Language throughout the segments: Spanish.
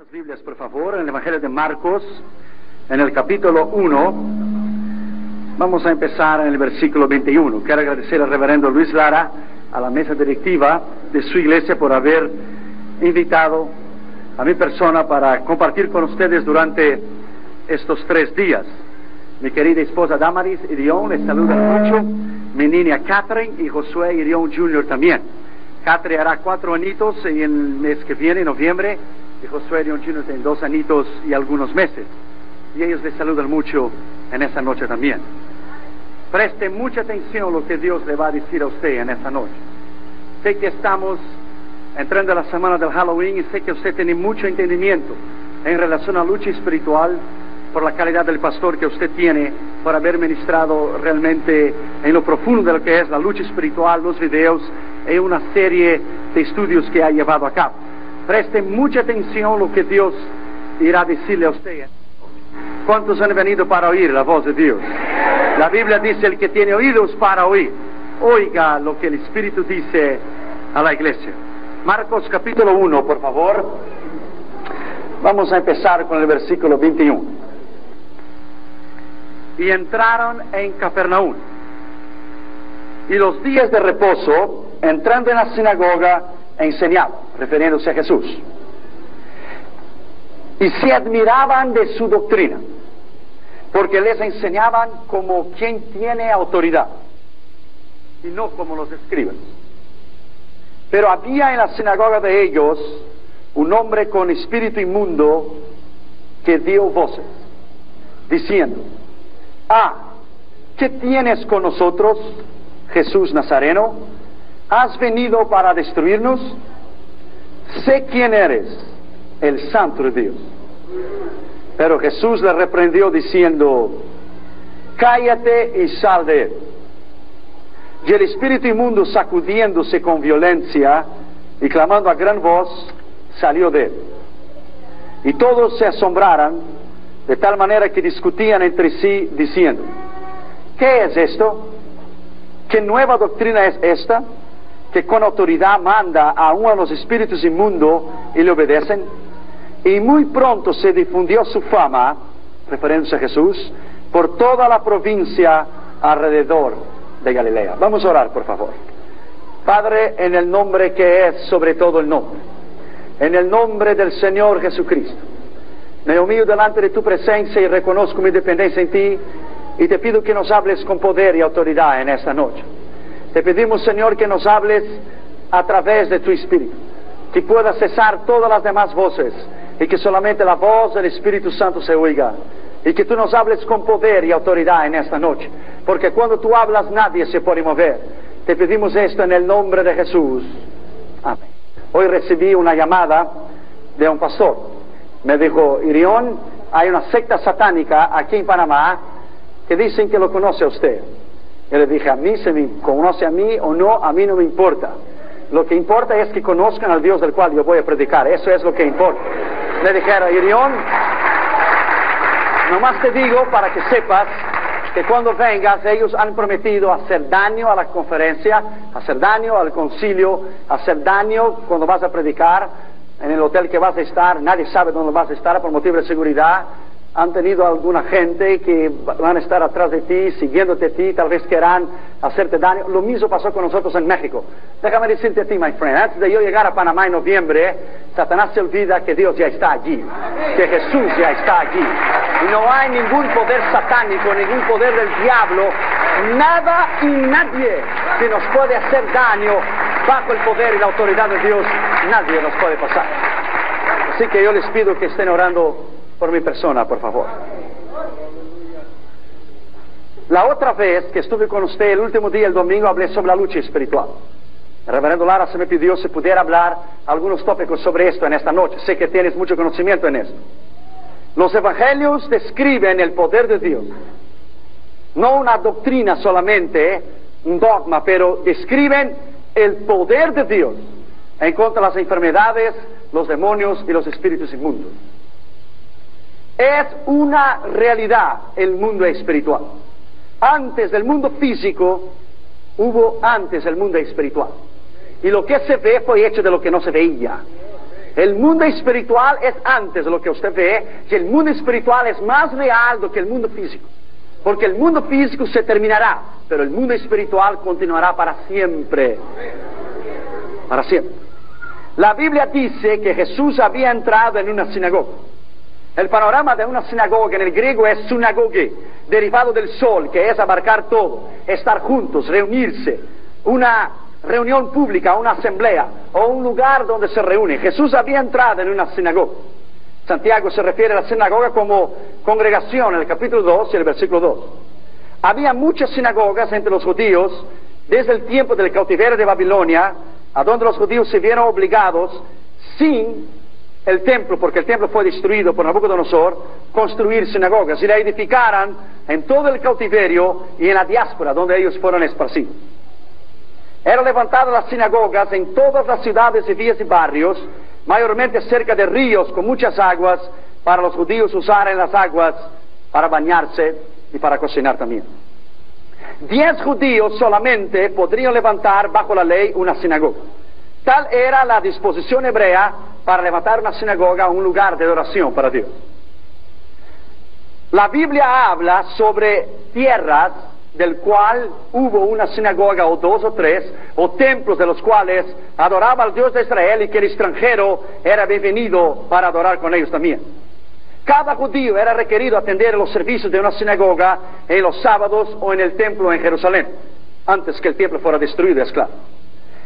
Sus Biblias, por favor, en el Evangelio de Marcos, en el capítulo 1, vamos a empezar en el versículo 21. Quiero agradecer al reverendo Luis Lara, a la mesa directiva de su iglesia, por haber invitado a mi persona para compartir con ustedes durante estos 3 días. Mi querida esposa Damaris Irión les saluda mucho, mi niña Catherine y Josué Irión Jr. también. Catherine hará 4 añitos en el mes que viene, en noviembre, y Josué Irión Jr. tiene 2 añitos y algunos meses. Y ellos les saludan mucho en esta noche también. Preste mucha atención a lo que Dios le va a decir a usted en esta noche. Sé que estamos entrando a la semana del Halloween y sé que usted tiene mucho entendimiento en relación a la lucha espiritual por la calidad del pastor que usted tiene, por haber ministrado realmente en lo profundo de lo que es la lucha espiritual, los videos y una serie de estudios que ha llevado a cabo. Preste mucha atención a lo que Dios irá a decirle a usted. ¿Cuántos han venido para oír la voz de Dios? La Biblia dice: el que tiene oídos para oír, oiga lo que el Espíritu dice a la iglesia. Marcos capítulo 1, por favor. Vamos a empezar con el versículo 21. Y entraron en Capernaum. Y los días de reposo, entrando en la sinagoga, enseñaba, refiriéndose a Jesús. Y se admiraban de su doctrina, porque les enseñaban como quien tiene autoridad, y no como los escribas. Pero había en la sinagoga de ellos un hombre con espíritu inmundo que dio voces, diciendo: ¿qué tienes con nosotros, Jesús Nazareno? ¿Has venido para destruirnos? Sé quién eres, el Santo de Dios. Pero Jesús le reprendió diciendo: cállate y sal de él. Y el espíritu inmundo, sacudiéndose con violencia y clamando a gran voz, salió de él. Y todos se asombraron, de tal manera que discutían entre sí, diciendo: ¿qué es esto? ¿Qué nueva doctrina es esta? Que con autoridad manda aún a los espíritus inmundos y le obedecen. Y muy pronto se difundió su fama, refiriéndose a Jesús, por toda la provincia alrededor de Galilea. Vamos a orar, por favor. Padre, en el nombre que es sobre todo el nombre, en el nombre del Señor Jesucristo, me humillo delante de tu presencia y reconozco mi dependencia en ti, y te pido que nos hables con poder y autoridad en esta noche. Te pedimos, Señor, que nos hables a través de tu Espíritu, que pueda cesar todas las demás voces y que solamente la voz del Espíritu Santo se oiga, y que tú nos hables con poder y autoridad en esta noche, porque cuando tú hablas nadie se puede mover. Te pedimos esto en el nombre de Jesús. Amén. Hoy recibí una llamada de un pastor. Me dijo: Irión, hay una secta satánica aquí en Panamá que dicen que lo conoce a usted. Yo le dije: a mí, se me conoce a mí o no, a mí no me importa. Lo que importa es que conozcan al Dios del cual yo voy a predicar. Eso es lo que importa. Le dijera: Irión, nomás te digo para que sepas que cuando vengas, ellos han prometido hacer daño a la conferencia, hacer daño al concilio, hacer daño cuando vas a predicar en el hotel que vas a estar. Nadie sabe dónde vas a estar por motivo de seguridad. Han tenido alguna gente que van a estar atrás de ti, siguiéndote a ti, tal vez quieran hacerte daño. Lo mismo pasó con nosotros en México. Déjame decirte a ti, my friend, antes de yo llegar a Panamá en noviembre, Satanás se olvida que Dios ya está allí, que Jesús ya está allí. Y no hay ningún poder satánico, ningún poder del diablo, nada y nadie que nos puede hacer daño bajo el poder y la autoridad de Dios. Nadie nos puede pasar. Así que yo les pido que estén orando por mi persona, por favor. La otra vez que estuve con usted, el último día, el domingo, hablé sobre la lucha espiritual. El reverendo Lara se me pidió si pudiera hablar algunos tópicos sobre esto en esta noche. Sé que tienes mucho conocimiento en esto. Los evangelios describen el poder de Dios. No una doctrina solamente, un dogma, pero describen el poder de Dios en contra de las enfermedades, los demonios y los espíritus inmundos. Es una realidad el mundo espiritual. Antes del mundo físico, hubo antes el mundo espiritual. Y lo que se ve fue hecho de lo que no se veía. El mundo espiritual es antes de lo que usted ve, y el mundo espiritual es más real do que el mundo físico. Porque el mundo físico se terminará, pero el mundo espiritual continuará para siempre. Para siempre. La Biblia dice que Jesús había entrado en una sinagoga. El panorama de una sinagoga en el griego es synagoge, derivado del sol, que es abarcar todo, estar juntos, reunirse, una reunión pública, una asamblea o un lugar donde se reúne. Jesús había entrado en una sinagoga. Santiago se refiere a la sinagoga como congregación en el capítulo 2 y el versículo 2. Había muchas sinagogas entre los judíos desde el tiempo del cautiverio de Babilonia, a donde los judíos se vieron obligados, sin el templo, porque el templo fue destruido por Nabucodonosor, construir sinagogas y la edificaran en todo el cautiverio y en la diáspora donde ellos fueron esparcidos. Eran levantadas las sinagogas en todas las ciudades y villas y barrios, mayormente cerca de ríos con muchas aguas, para los judíos usar en las aguas para bañarse y para cocinar también. 10 judíos solamente podrían levantar bajo la ley una sinagoga. Tal era la disposición hebrea para levantar una sinagoga, un lugar de oración para Dios. La Biblia habla sobre tierras del cual hubo una sinagoga o 2 o 3, o templos de los cuales adoraba al Dios de Israel y que el extranjero era bienvenido para adorar con ellos también. Cada judío era requerido atender los servicios de una sinagoga en los sábados o en el templo en Jerusalén, antes que el templo fuera destruido, es claro.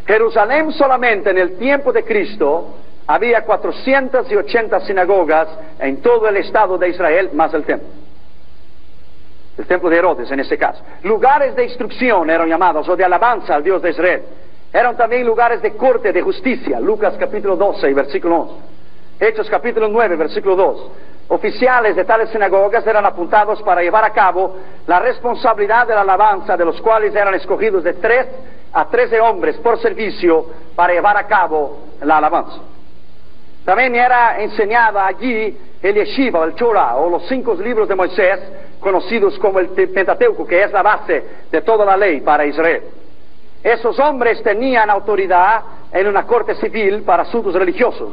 Jerusalén solamente en el tiempo de Cristo había 480 sinagogas en todo el estado de Israel, más el templo. El templo de Herodes en ese caso. Lugares de instrucción eran llamados, o de alabanza al Dios de Israel. Eran también lugares de corte, de justicia. Lucas capítulo 12 y versículo 11. Hechos capítulo 9, versículo 2. Oficiales de tales sinagogas eran apuntados para llevar a cabo la responsabilidad de la alabanza, de los cuales eran escogidos de 3 a 13 hombres por servicio para llevar a cabo la alabanza. También era enseñada allí el Yeshiva, el Torah, o los 5 libros de Moisés, conocidos como el Pentateuco, que es la base de toda la ley para Israel. Esos hombres tenían autoridad en una corte civil para asuntos religiosos,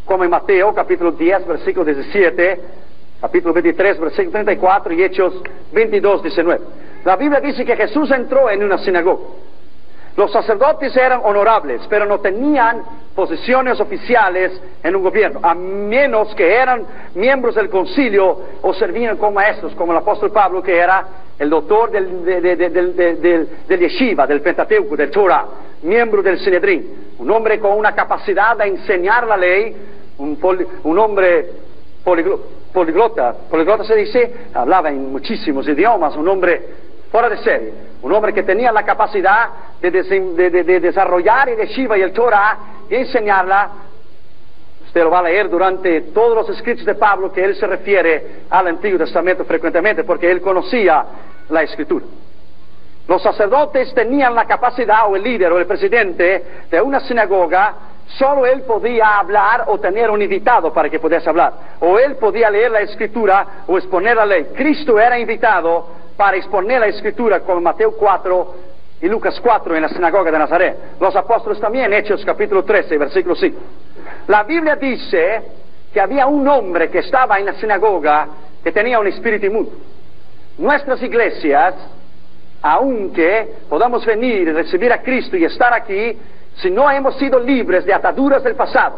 como en Mateo capítulo 10, versículo 17, capítulo 23, versículo 34 y Hechos 22, 19. La Biblia dice que Jesús entró en una sinagoga. Los sacerdotes eran honorables, pero no tenían posiciones oficiales en un gobierno, a menos que eran miembros del concilio o servían como maestros, como el apóstol Pablo, que era el doctor del Yeshiva, del Pentateuco, del Torah, miembro del Sinedrín, un hombre con una capacidad de enseñar la ley, un hombre poliglota se dice, hablaba en muchísimos idiomas, un hombre fuera de serie, un hombre que tenía la capacidad de desarrollar el Yeshiva y el Torah y enseñarla. Usted lo va a leer durante todos los escritos de Pablo, que él se refiere al Antiguo Testamento frecuentemente, porque él conocía la Escritura. Los sacerdotes tenían la capacidad, o el líder o el presidente de una sinagoga, solo él podía hablar o tener un invitado para que pudiese hablar, o él podía leer la Escritura o exponer la ley. Cristo era invitado para exponer la Escritura, como Mateo 4 y Lucas 4 en la sinagoga de Nazaret. Los apóstoles también, Hechos capítulo 13, versículo 5. La Biblia dice que había un hombre que estaba en la sinagoga que tenía un espíritu inmundo. Nuestras iglesias, aunque podamos venir y recibir a Cristo y estar aquí, si no hemos sido libres de ataduras del pasado,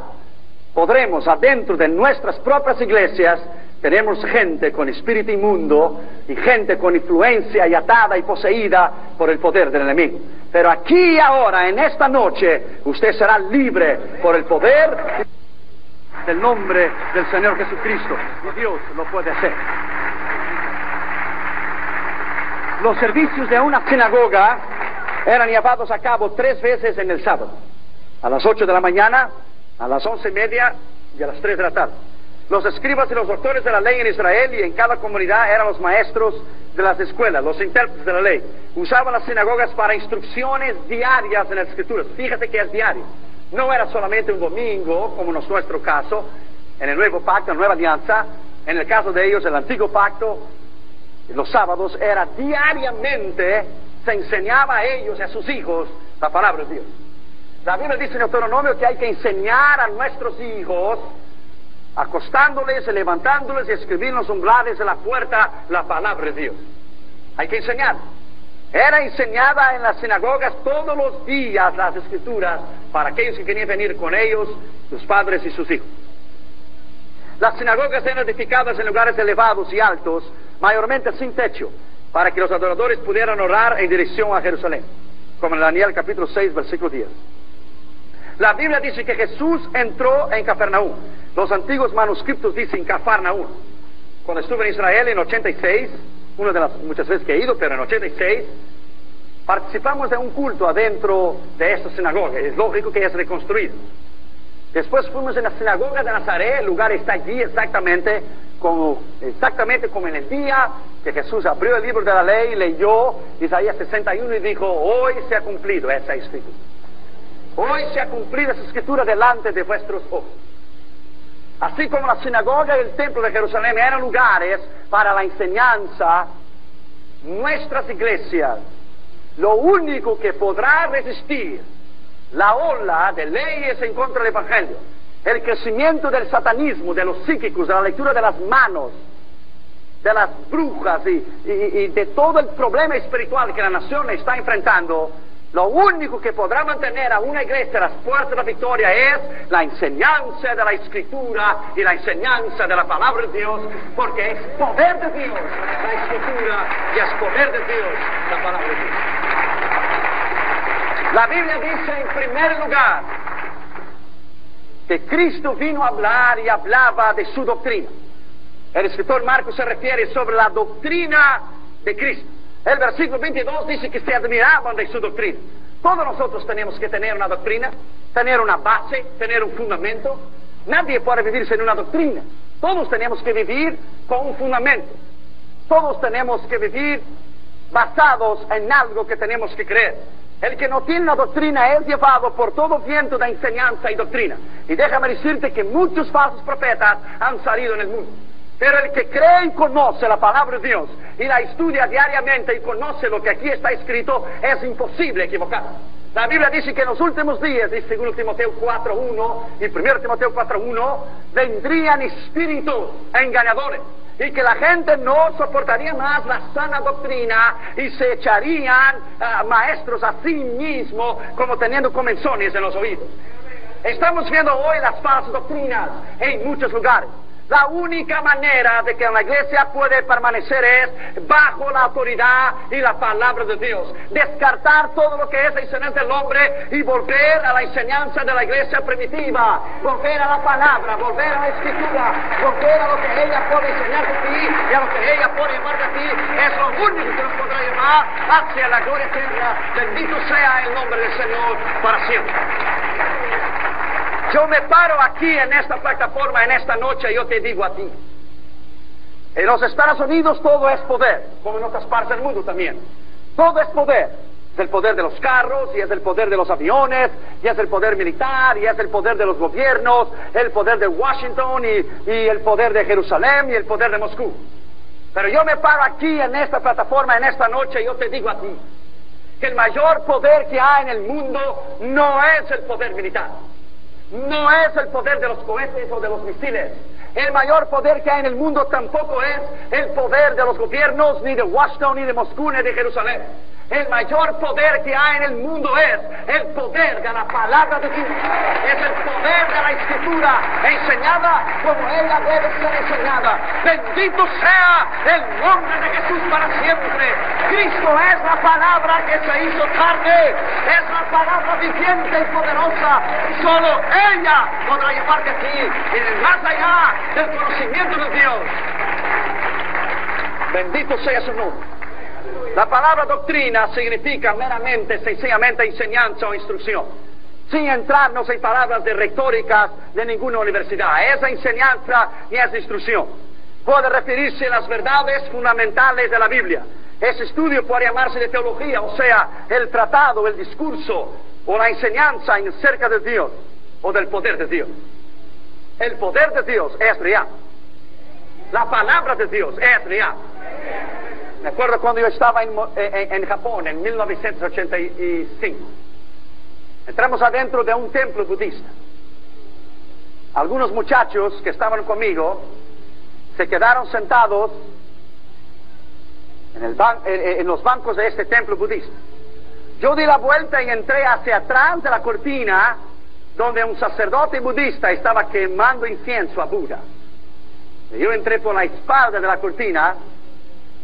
podremos adentro de nuestras propias iglesias. Tenemos gente con espíritu inmundo y gente con influencia y atada y poseída por el poder del enemigo. Pero aquí y ahora, en esta noche, usted será libre por el poder del nombre del Señor Jesucristo. Y Dios lo puede hacer. Los servicios de una sinagoga eran llevados a cabo 3 veces en el sábado. A las 8 de la mañana, a las 11:30 y a las 3 de la tarde. Los escribas y los doctores de la ley en Israel y en cada comunidad eran los maestros de las escuelas, los intérpretes de la ley. Usaban las sinagogas para instrucciones diarias en las Escrituras. Fíjate que es diario. No era solamente un domingo, como en nuestro caso, en el Nuevo Pacto, la Nueva Alianza. En el caso de ellos, el Antiguo Pacto, los sábados era diariamente, se enseñaba a ellos y a sus hijos la palabra de Dios. La Biblia dice en Deuteronomio que hay que enseñar a nuestros hijos, acostándoles, levantándoles y escribir en los umbrales de la puerta la palabra de Dios. Hay que enseñar. Era enseñada en las sinagogas todos los días las escrituras para aquellos que querían venir con ellos, sus padres y sus hijos. Las sinagogas eran edificadas en lugares elevados y altos, mayormente sin techo, para que los adoradores pudieran orar en dirección a Jerusalén, como en Daniel capítulo 6, versículo 10. La Biblia dice que Jesús entró en Cafarnaúm. Los antiguos manuscritos dicen Cafarnaúm. Cuando estuve en Israel en 86, una de las muchas veces que he ido, pero en 86, participamos de un culto adentro de esta sinagoga. Es lógico que es reconstruido. Después fuimos en la sinagoga de Nazaret. El lugar está allí exactamente como en el día que Jesús abrió el libro de la ley, leyó Isaías 61 y dijo: hoy se ha cumplido esa escritura. Hoy se ha cumplido esa escritura delante de vuestros ojos. Así como la sinagoga y el templo de Jerusalén eran lugares para la enseñanza, nuestras iglesias, lo único que podrá resistir la ola de leyes en contra del Evangelio, el crecimiento del satanismo, de los psíquicos, de la lectura de las manos, de las brujas y de todo el problema espiritual que la nación está enfrentando, lo único que podrá mantener a una iglesia a las puertas de la victoria es la enseñanza de la Escritura y la enseñanza de la palabra de Dios, porque es poder de Dios la Escritura y es poder de Dios la palabra de Dios. La Biblia dice en primer lugar que Cristo vino a hablar y hablaba de su doctrina. El escritor Marcos se refiere sobre la doctrina de Cristo. El versículo 22 dice que se admiraban de su doctrina. Todos nosotros tenemos que tener una doctrina, tener una base, tener un fundamento. Nadie puede vivir sin una doctrina. Todos tenemos que vivir con un fundamento. Todos tenemos que vivir basados en algo que tenemos que creer. El que no tiene una doctrina es llevado por todo viento de enseñanza y doctrina. Y déjame decirte que muchos falsos profetas han salido en el mundo. Pero el que cree y conoce la palabra de Dios y la estudia diariamente y conoce lo que aquí está escrito, es imposible equivocar. La Biblia dice que en los últimos días, dice 2 Timoteo 4.1 y 1 Timoteo 4.1, vendrían espíritus engañadores y que la gente no soportaría más la sana doctrina y se echarían maestros a sí mismos como teniendo comenzones en los oídos. Estamos viendo hoy las falsas doctrinas en muchos lugares. La única manera de que una iglesia puede permanecer es bajo la autoridad y la palabra de Dios. Descartar todo lo que es la enseñanza del hombre y volver a la enseñanza de la iglesia primitiva. Volver a la palabra, volver a la escritura, volver a lo que ella puede enseñar de ti y a lo que ella puede llamar de ti. Es lo único que nos podrá llevar hacia la gloria eterna. Bendito sea el nombre del Señor para siempre. Yo me paro aquí en esta plataforma, en esta noche, y yo te digo a ti, en los Estados Unidos todo es poder, como en otras partes del mundo también. Todo es poder. Es el poder de los carros, y es el poder de los aviones, y es el poder militar, y es el poder de los gobiernos, el poder de Washington, y el poder de Jerusalén, y el poder de Moscú. Pero yo me paro aquí en esta plataforma, en esta noche, y yo te digo a ti, que el mayor poder que hay en el mundo no es el poder militar. No es el poder de los cohetes o de los misiles. El mayor poder que hay en el mundo tampoco es el poder de los gobiernos, ni de Washington, ni de Moscú, ni de Jerusalén. El mayor poder que hay en el mundo es el poder de la palabra de Dios. Es el poder de la Escritura enseñada como ella debe ser enseñada. Bendito sea el nombre de Jesús para siempre. Cristo es la palabra que se hizo carne. Es la palabra viviente y poderosa. Solo ella podrá llevarte aquí y más allá del conocimiento de Dios. Bendito sea su nombre. La palabra doctrina significa meramente, sencillamente enseñanza o instrucción, sin entrarnos en palabras de retóricas de ninguna universidad. Es enseñanza y es instrucción. Puede referirse a las verdades fundamentales de la Biblia. Ese estudio puede llamarse de teología, o sea, el tratado, el discurso o la enseñanza acerca de Dios o del poder de Dios. El poder de Dios es real. La palabra de Dios es real. Me acuerdo cuando yo estaba en Japón en 1985. Entramos adentro de un templo budista. Algunos muchachos que estaban conmigo se quedaron sentados en los bancos de este templo budista. Yo di la vuelta y entré hacia atrás de la cortina donde un sacerdote budista estaba quemando incienso a Buda. Y yo entré por la espalda de la cortina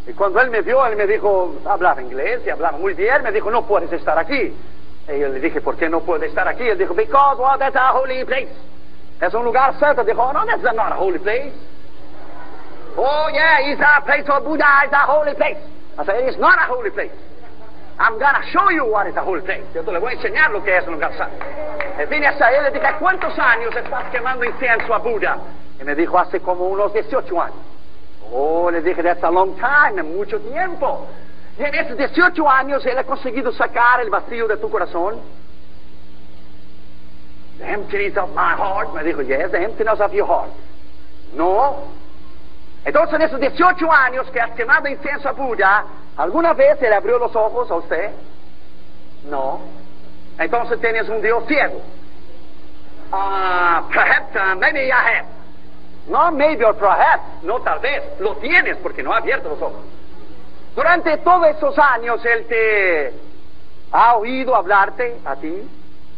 y cuando él me vio, él me dijo, hablaba inglés y hablaba muy bien, me dijo, no puedes estar aquí. Y yo le dije, ¿por qué no puedo estar aquí? Él dijo, because well, that's a holy place. Es un lugar santo. Dijo, no, that's not a holy place. Oh yeah, it's a place of Buddha, it's a holy place. I said, it's not a holy place. I'm gonna show you what is a holy place. Yo te le voy a enseñar lo que es un lugar santo. Y vine hacia él y le dije, ¿cuántos años estás quemando incienso a Buda? Y me dijo, hace como unos 18 años. Oh, le dije, that's a long time, mucho tiempo. Y en esos 18 años él ha conseguido sacar el vacío de tu corazón. The emptiness of my heart. Me dijo, yes, the emptiness of your heart. No. Entonces en esos 18 años que has quemado incienso a Buda, ¿alguna vez él abrió los ojos a usted? No. Entonces tienes un Dios ciego. Perhaps, maybe I have. No, maybe or perhaps. No, tal vez. Lo tienes porque no ha abierto los ojos. Durante todos esos años él te ha oído hablarte a ti.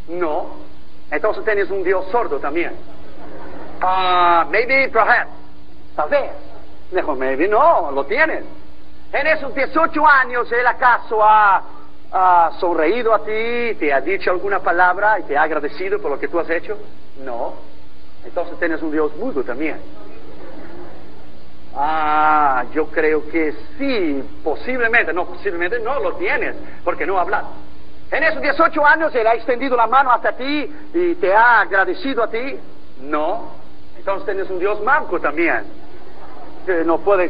No. Entonces tienes un Dios sordo también. Maybe, perhaps. Tal vez. Dijo, maybe no, lo tienes. En esos 18 años, ¿él acaso ha sonreído a ti, te ha dicho alguna palabra y te ha agradecido por lo que tú has hecho? No. Entonces tienes un Dios mudo también. Yo creo que sí, posiblemente no lo tienes, porque no ha hablado. En esos 18 años, ¿él ha extendido la mano hacia ti y te ha agradecido a ti? No. Entonces tienes un Dios manco también. Que no puede,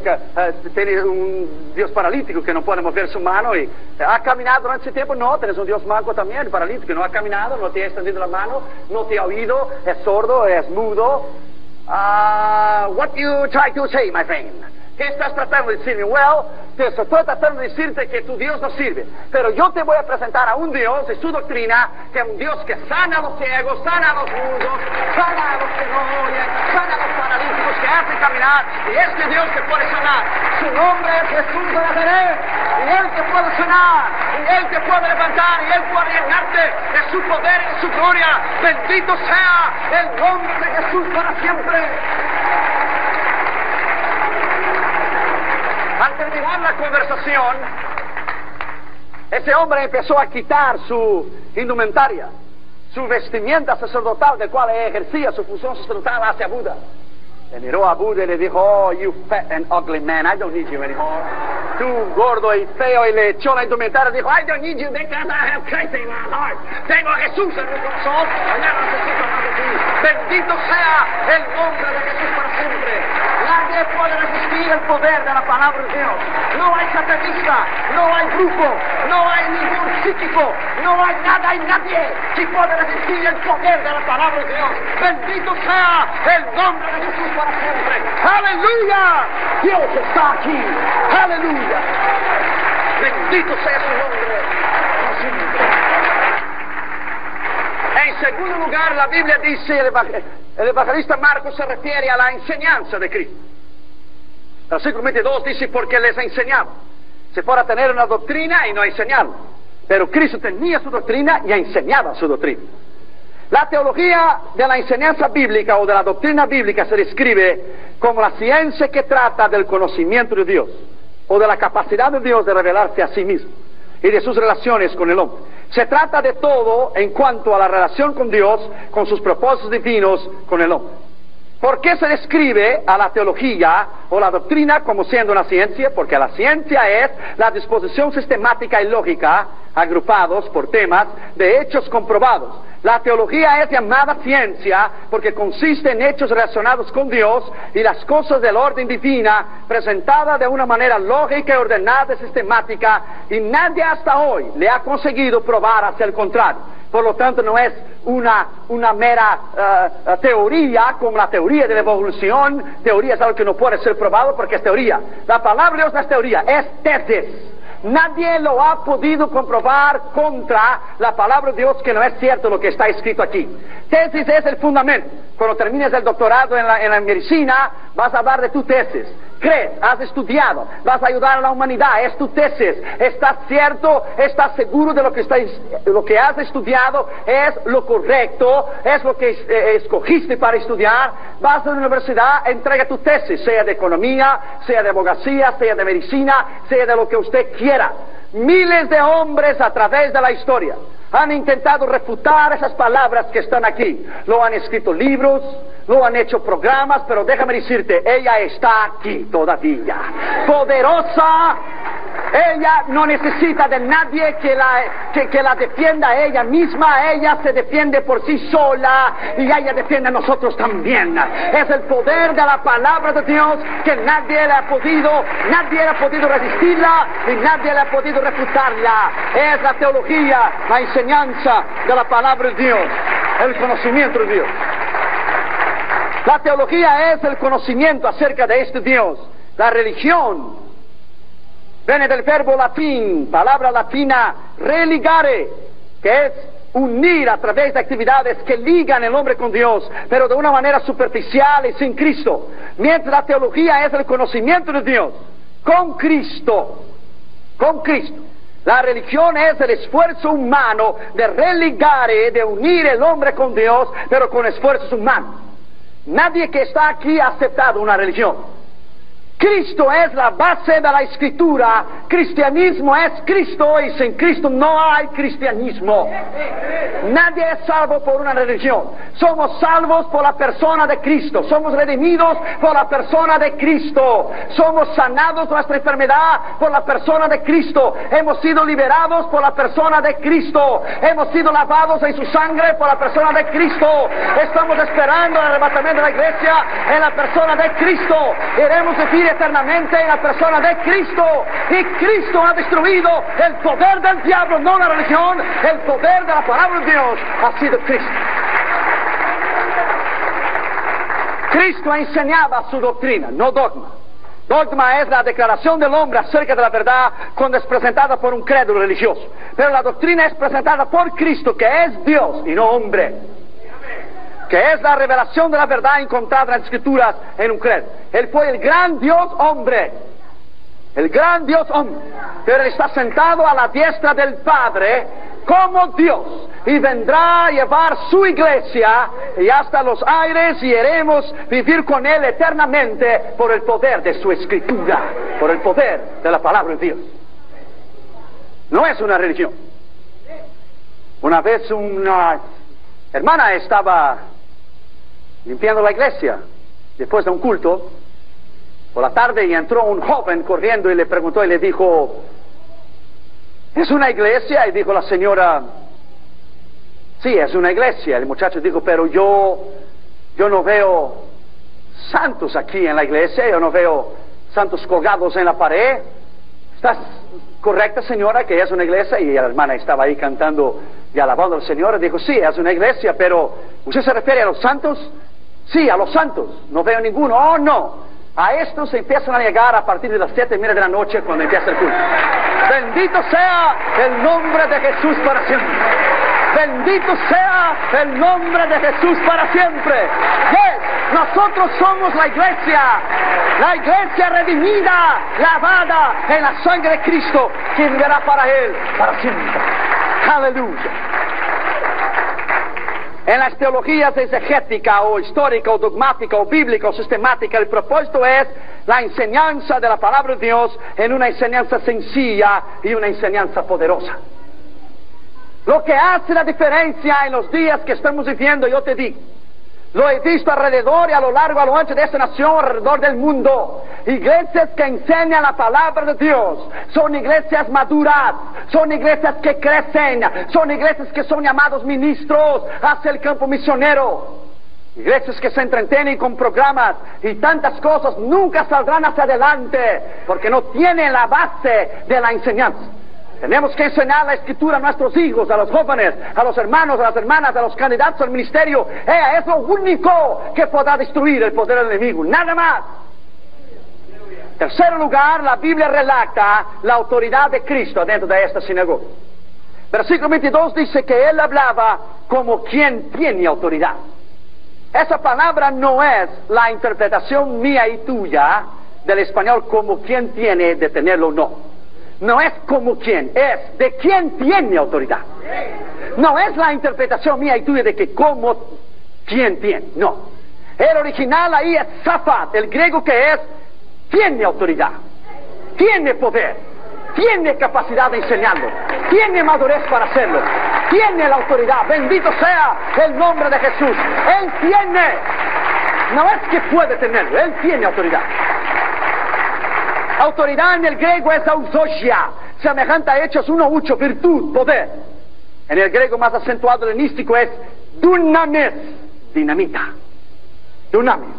tienes un Dios paralítico que no puede mover su mano y ha caminado durante ese tiempo. No, tienes un Dios manco también, paralítico, que no ha caminado, no te ha extendido la mano, no te ha oído, es sordo, es mudo. What you try to say, my friend? ¿Qué estás tratando de decirme? Well, te estoy tratando de decirte que tu Dios no sirve. Pero yo te voy a presentar a un Dios y su doctrina, que es un Dios que sana a los ciegos, sana a los mudos, sana a los que no oyen, sana a los paralíticos, que hace caminar. Y este Dios te puede sanar. Su nombre es Jesús de Nazaret. Y Él te puede sanar. Y Él te puede levantar. Y Él puede llenarte de su poder y de su gloria. Bendito sea el nombre de Jesús para siempre. Al terminar la conversación, ese hombre empezó a quitar su indumentaria, su vestimenta sacerdotal, del cual ejercía su función sacerdotal hacia Buda. Le miró a Buda y le dijo, oh, you fat and ugly man, I don't need you anymore. Tú gordo y feo, y le echó la indumentaria y dijo, I don't need you because I have Christ in my heart. Tengo a Jesús en mi corazón, ya no necesito más de ti. Bendito sea el nombre de Jesús para siempre. Nadie puede resistir el poder de la palabra de Dios. No hay satanista, no hay brujo, no hay ningún psíquico, no hay nada y nadie que puede resistir el poder de la palabra de Dios. Bendito sea el nombre de Jesús para siempre. ¡Aleluya! Dios está aquí. ¡Aleluya! Bendito sea su nombre para siempre. En segundo lugar, la Biblia dice, el evangelista Marcos se refiere a la enseñanza de Cristo. El versículo 22 dice, porque les enseñaba. Se podrá tener una doctrina y no enseñarla. Pero Cristo tenía su doctrina y enseñaba su doctrina. La teología de la enseñanza bíblica o de la doctrina bíblica se describe como la ciencia que trata del conocimiento de Dios o de la capacidad de Dios de revelarse a sí mismo y de sus relaciones con el hombre. Se trata de todo en cuanto a la relación con Dios, con sus propósitos divinos con el hombre. ¿Por qué se describe a la teología o la doctrina como siendo una ciencia? Porque la ciencia es la disposición sistemática y lógica, agrupados por temas, de hechos comprobados. La teología es llamada ciencia porque consiste en hechos relacionados con Dios y las cosas del orden divina presentadas de una manera lógica y ordenada y sistemática, y nadie hasta hoy le ha conseguido probar hacia el contrario. Por lo tanto, no es una mera teoría como la teoría de la evolución. Teoría es algo que no puede ser probado porque es teoría. La palabra de Dios no es teoría, es tesis. Nadie lo ha podido comprobar contra la palabra de Dios que no es cierto lo que está escrito aquí. Tesis es el fundamento. Cuando termines el doctorado en la medicina, vas a hablar de tu tesis. Crees, has estudiado, vas a ayudar a la humanidad, es tu tesis. ¿Estás cierto? ¿Estás seguro de lo que has estudiado es lo correcto? ¿Es lo que escogiste para estudiar? Vas a la universidad, entrega tu tesis, sea de economía, sea de abogacía, sea de medicina, sea de lo que usted quiera. Miles de hombres a través de la historia han intentado refutar esas palabras que están aquí. Lo han escrito libros, lo han hecho programas, pero déjame decirte, ella está aquí todavía. Poderosa. Ella no necesita de nadie que la defienda a ella misma. Ella se defiende por sí sola y ella defiende a nosotros también. Es el poder de la palabra de Dios que nadie le ha podido resistirla y nadie le ha podido refutarla. Es la teología, la enseñanza de la palabra de Dios, el conocimiento de Dios. La teología es el conocimiento acerca de este Dios. La religión viene del verbo latín, palabra latina religare, que es unir a través de actividades que ligan el hombre con Dios, pero de una manera superficial y sin Cristo. Mientras la teología es el conocimiento de Dios con Cristo. Con Cristo. La religión es el esfuerzo humano de religare, de unir el hombre con Dios, pero con esfuerzos humanos. Nadie que está aquí ha aceptado una religión. Cristo es la base de la Escritura. Cristianismo es Cristo y sin Cristo no hay cristianismo. Nadie es salvo por una religión. Somos salvos por la persona de Cristo. Somos redimidos por la persona de Cristo. Somos sanados de nuestra enfermedad por la persona de Cristo. Hemos sido liberados por la persona de Cristo. Hemos sido lavados en su sangre por la persona de Cristo. Estamos esperando el arrebatamiento de la iglesia en la persona de Cristo. Iremos vivir eternamente en la persona de Cristo. Y Cristo ha destruido el poder del diablo, no la religión. El poder de la palabra de Dios ha sido Cristo. Cristo enseñaba su doctrina, no dogma. Dogma es la declaración del hombre acerca de la verdad cuando es presentada por un crédulo religioso. Pero la doctrina es presentada por Cristo, que es Dios y no hombre. Que es la revelación de la verdad encontrada en las Escrituras en un credo. Él fue el gran Dios hombre. El gran Dios hombre. Pero Él está sentado a la diestra del Padre como Dios. Y vendrá a llevar su iglesia y hasta los aires y iremos vivir con Él eternamente por el poder de su Escritura. Por el poder de la palabra de Dios. No es una religión. Una vez una hermana estaba limpiando la iglesia después de un culto por la tarde y entró un joven corriendo y le preguntó y le dijo: ¿es una iglesia? Y dijo la señora: sí, es una iglesia. El muchacho dijo: pero yo no veo santos aquí en la iglesia, yo no veo santos colgados en la pared. ¿Estás correcta, señora, que es una iglesia? Y la hermana estaba ahí cantando y alabando al Señor y dijo: sí, es una iglesia, pero ¿usted se refiere a los santos? Sí, a los santos. No veo ninguno. Oh, no. A estos se empiezan a llegar a partir de las 7:30 de la noche cuando empieza el culto. Bendito sea el nombre de Jesús para siempre. Bendito sea el nombre de Jesús para siempre. Yes, nosotros somos la iglesia redimida, lavada en la sangre de Cristo, que vivirá para Él para siempre. Aleluya. En las teologías exegética o histórica o dogmática o bíblica o sistemática, el propósito es la enseñanza de la palabra de Dios en una enseñanza sencilla y una enseñanza poderosa. Lo que hace la diferencia en los días que estamos viviendo, yo te digo, lo he visto alrededor y a lo largo, a lo ancho de esta nación, alrededor del mundo. Iglesias que enseñan la palabra de Dios son iglesias maduras, son iglesias que crecen, son iglesias que son llamados ministros hacia el campo misionero. Iglesias que se entretienen con programas y tantas cosas nunca saldrán hacia adelante porque no tienen la base de la enseñanza. Tenemos que enseñar la Escritura a nuestros hijos, a los jóvenes, a los hermanos, a las hermanas, a los candidatos al ministerio. Es lo único que podrá destruir el poder del enemigo, nada más. Tercer lugar, la Biblia relata la autoridad de Cristo dentro de esta sinagoga. Versículo 22 dice que Él hablaba como quien tiene autoridad. Esa palabra no es la interpretación mía y tuya del español como quien tiene de tenerlo o no. No es como quien, es de quien tiene autoridad. No es la interpretación mía y tuya de que como quien tiene, no. El original ahí es Safat, el griego que es tiene autoridad, tiene poder, tiene capacidad de enseñarlo, tiene madurez para hacerlo, tiene la autoridad. Bendito sea el nombre de Jesús. Él tiene, no es que puede tenerlo, Él tiene autoridad. Autoridad en el griego es ausogia, semejante a Hechos 1:8, virtud, poder. En el griego más acentuado helenístico es dunamis, dinamita. Dunamis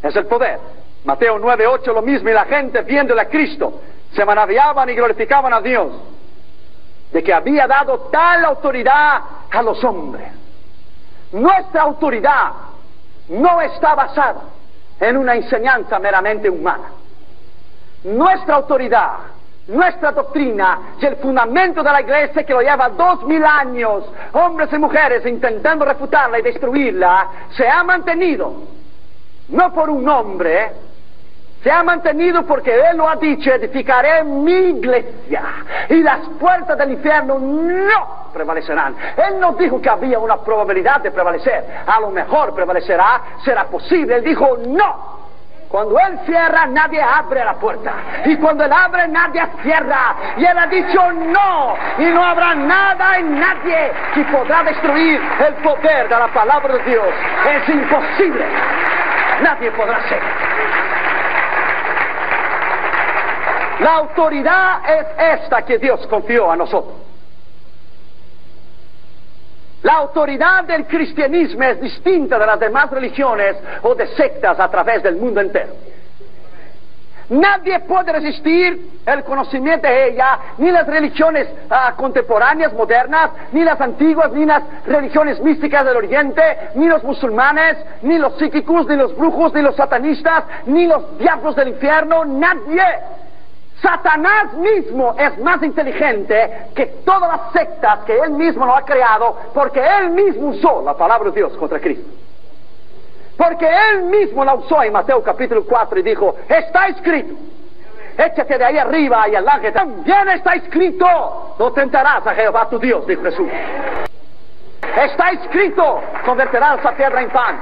es el poder. Mateo 9:8 lo mismo, y la gente viéndole a Cristo se maravillaban y glorificaban a Dios de que había dado tal autoridad a los hombres. Nuestra autoridad no está basada en una enseñanza meramente humana. Nuestra autoridad, nuestra doctrina y el fundamento de la iglesia, que lo lleva 2000 años, hombres y mujeres intentando refutarla y destruirla, se ha mantenido no por un hombre, se ha mantenido porque Él lo ha dicho: edificaré mi iglesia y las puertas del infierno no prevalecerán. Él no dijo que había una probabilidad de prevalecer, a lo mejor prevalecerá, será posible. Él dijo no. Cuando Él cierra, nadie abre la puerta, y cuando Él abre, nadie cierra. Y Él ha dicho no, y no habrá nada en nadie que podrá destruir el poder de la palabra de Dios. Es imposible, nadie podrá hacer. La autoridad es esta que Dios confió a nosotros. La autoridad del cristianismo es distinta de las demás religiones o de sectas a través del mundo entero. Nadie puede resistir el conocimiento de ella, ni las religiones contemporáneas, modernas, ni las antiguas, ni las religiones místicas del Oriente, ni los musulmanes, ni los psíquicos, ni los brujos, ni los satanistas, ni los diablos del infierno. Nadie. Satanás mismo es más inteligente que todas las sectas que él mismo lo ha creado, porque él mismo usó la palabra de Dios contra Cristo. Porque él mismo la usó en Mateo capítulo 4 y dijo: está escrito, échate de ahí arriba, y el ángel también está escrito, no tentarás a Jehová tu Dios, dijo Jesús. Está escrito, convertirás esa piedra en pan.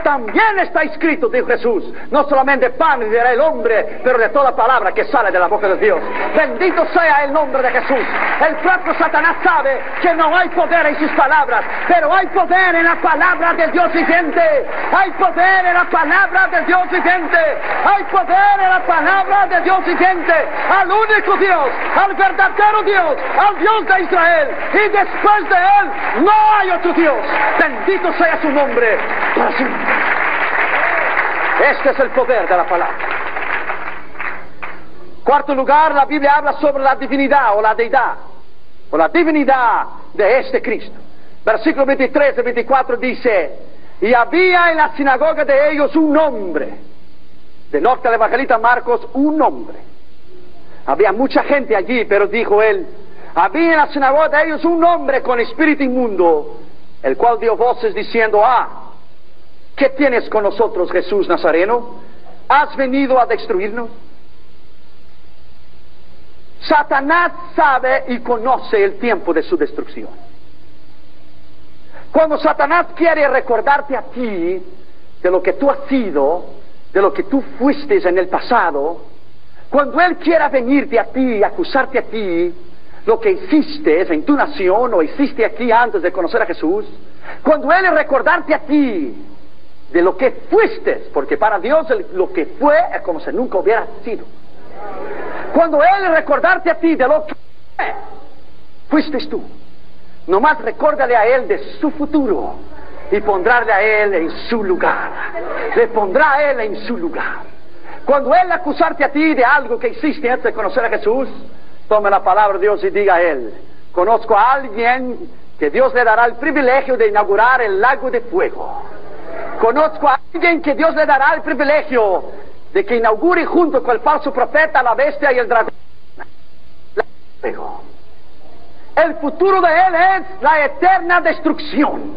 También está escrito, dijo Jesús, no solamente pan vivirá el hombre, pero de toda palabra que sale de la boca de Dios. Bendito sea el nombre de Jesús. El propio Satanás sabe que no hay poder en sus palabras, pero hay poder en la palabra de Dios viviente. Hay poder en la palabra de Dios viviente. Hay poder en la palabra de Dios viviente. Al único Dios, al verdadero Dios, al Dios de Israel. Y después de Él no hay otro Dios. Bendito sea su nombre para siempre. Este es el poder de la palabra. Cuarto lugar, la Biblia habla sobre la divinidad o la deidad, o la divinidad de este Cristo. Versículo 23 y 24 dice: y había en la sinagoga de ellos un hombre. De norte al evangelista Marcos, un hombre. Había mucha gente allí, pero dijo él: había en la sinagoga de ellos un hombre con espíritu inmundo, el cual dio voces diciendo: ¿qué tienes con nosotros, Jesús Nazareno? ¿Has venido a destruirnos? Satanás sabe y conoce el tiempo de su destrucción. Cuando Satanás quiere recordarte a ti de lo que tú has sido, de lo que tú fuiste en el pasado, cuando él quiera venirte a ti y acusarte a ti lo que hiciste en tu nación o hiciste aquí antes de conocer a Jesús, cuando él recordarte a ti de lo que fuiste, porque para Dios lo que fue es como si nunca hubiera sido. Cuando él recordarte a ti de lo que fuiste tú, nomás recuérdale a él de su futuro y pondrále a él en su lugar. Le pondrá a él en su lugar. Cuando él acusarte a ti de algo que hiciste antes de conocer a Jesús, tome la palabra de Dios y diga a él: conozco a alguien que Dios le dará el privilegio de inaugurar el lago de fuego. Conozco a alguien que Dios le dará el privilegio de que inaugure junto con el falso profeta, la bestia y el dragón. El futuro de él es la eterna destrucción.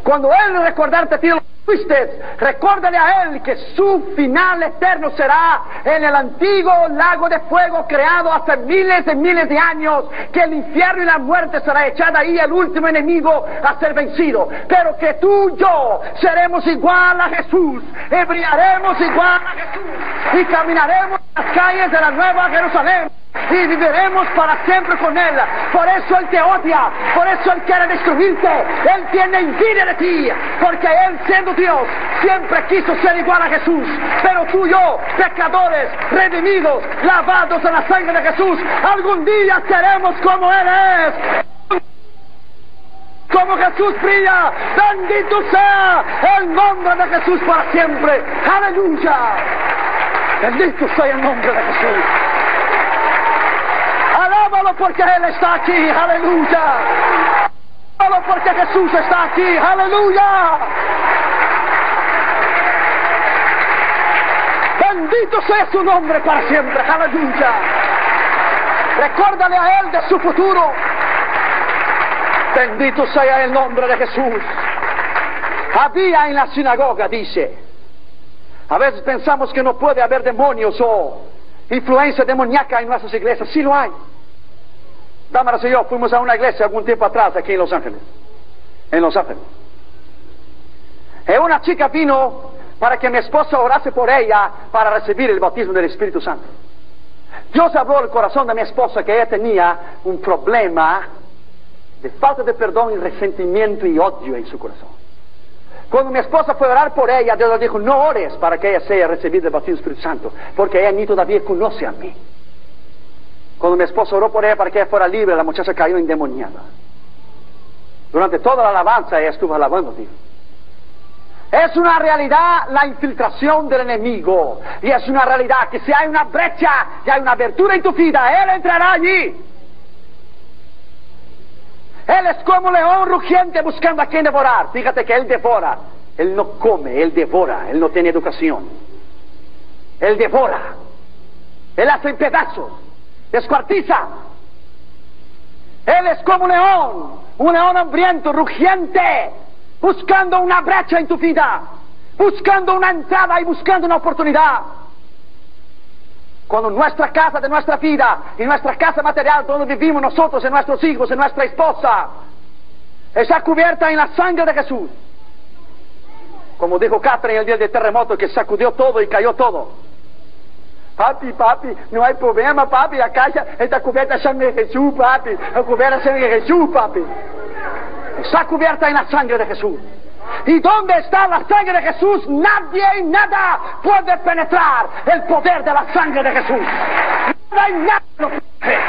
Cuando él recordarte a ti lo que fuiste, recuérdale a él que su final eterno será en el antiguo lago de fuego creado hace miles y miles de años, que el infierno y la muerte será echada ahí, el último enemigo a ser vencido, pero que tú y yo seremos igual a Jesús, y brillaremos igual a Jesús, y caminaremos en las calles de la Nueva Jerusalén, y viviremos para siempre con Él. Por eso Él te odia, por eso Él quiere destruirte. Él tiene envidia de ti, porque Él, siendo Dios, siempre quiso ser igual a Jesús. Pero tú y yo, pecadores, redimidos, lavados en la sangre de Jesús, algún día seremos como Él es. Como Jesús brilla, bendito sea el nombre de Jesús para siempre. Aleluya. Bendito sea el nombre de Jesús. Alábalo porque Él está aquí, aleluya. Alábalo porque Jesús está aquí, aleluya. Bendito sea su nombre para siempre, aleluya. Recuérdale a Él de su futuro. Bendito sea el nombre de Jesús. Había en la sinagoga, dice. A veces pensamos que no puede haber demonios o influencia demoníaca en nuestras iglesias. Sí lo hay. Damaras y yo fuimos a una iglesia algún tiempo atrás aquí en Los Ángeles. En Los Ángeles. Y una chica vino para que mi esposa orase por ella para recibir el bautismo del Espíritu Santo. Dios habló al corazón de mi esposa que ella tenía un problema de falta de perdón y resentimiento y odio en su corazón. Cuando mi esposa fue a orar por ella, Dios le dijo: no ores para que ella sea recibida del bautismo del Espíritu Santo, porque ella ni todavía conoce a mí. Cuando mi esposa oró por ella para que ella fuera libre, la muchacha cayó endemoniada. Durante toda la alabanza ella estuvo alabando a Dios. Es una realidad la infiltración del enemigo, y es una realidad que si hay una brecha y hay una abertura en tu vida, Él entrará allí. Él es como un león rugiente buscando a quien devorar. Fíjate que Él devora. Él no come, Él devora. Él no tiene educación. Él devora. Él hace en pedazos. Descuartiza. Él es como un león hambriento, rugiente, buscando una brecha en tu vida, buscando una entrada y buscando una oportunidad. Cuando nuestra casa de nuestra vida y nuestra casa material donde vivimos nosotros, en nuestros hijos, en nuestra esposa, está cubierta en la sangre de Jesús. Como dijo Catherine el día del terremoto, que sacudió todo y cayó todo. Papi, no hay problema, papi, la casa está cubierta en sangre de Jesús, papi. Está cubierta en sangre de Jesús, papi. Está cubierta en la sangre de Jesús. ¿Y dónde está la sangre de Jesús? Nadie y nada puede penetrar el poder de la sangre de Jesús. Nada y nada lo puede.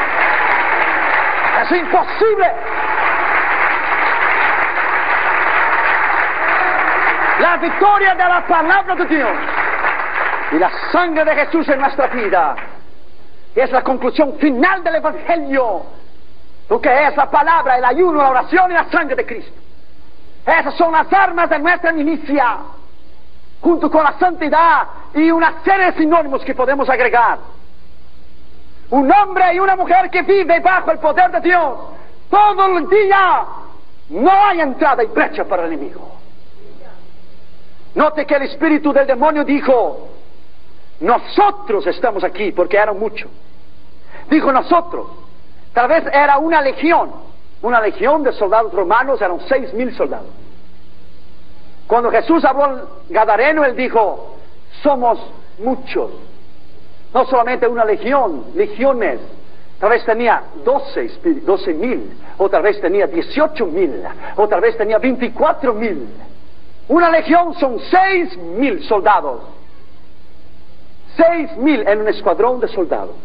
Es imposible. La victoria de la palabra de Dios y la sangre de Jesús en nuestra vida es la conclusión final del Evangelio. Lo que es la palabra, el ayuno, la oración y la sangre de Cristo. Esas son las armas de nuestra milicia, junto con la santidad y una serie de sinónimos que podemos agregar. Un hombre y una mujer que vive bajo el poder de Dios todo el día, no hay entrada y brecha para el enemigo. Note que el espíritu del demonio dijo: nosotros estamos aquí, porque eran muchos. Dijo nosotros. Tal vez era una legión de soldados romanos, eran 6,000 soldados. Cuando Jesús habló al Gadareno, Él dijo: somos muchos. No solamente una legión, legiones. Tal vez tenía 12,000, o tal vez tenía 18,000, o tal vez tenía 24,000. Una legión son 6,000 soldados. 6,000 en un escuadrón de soldados.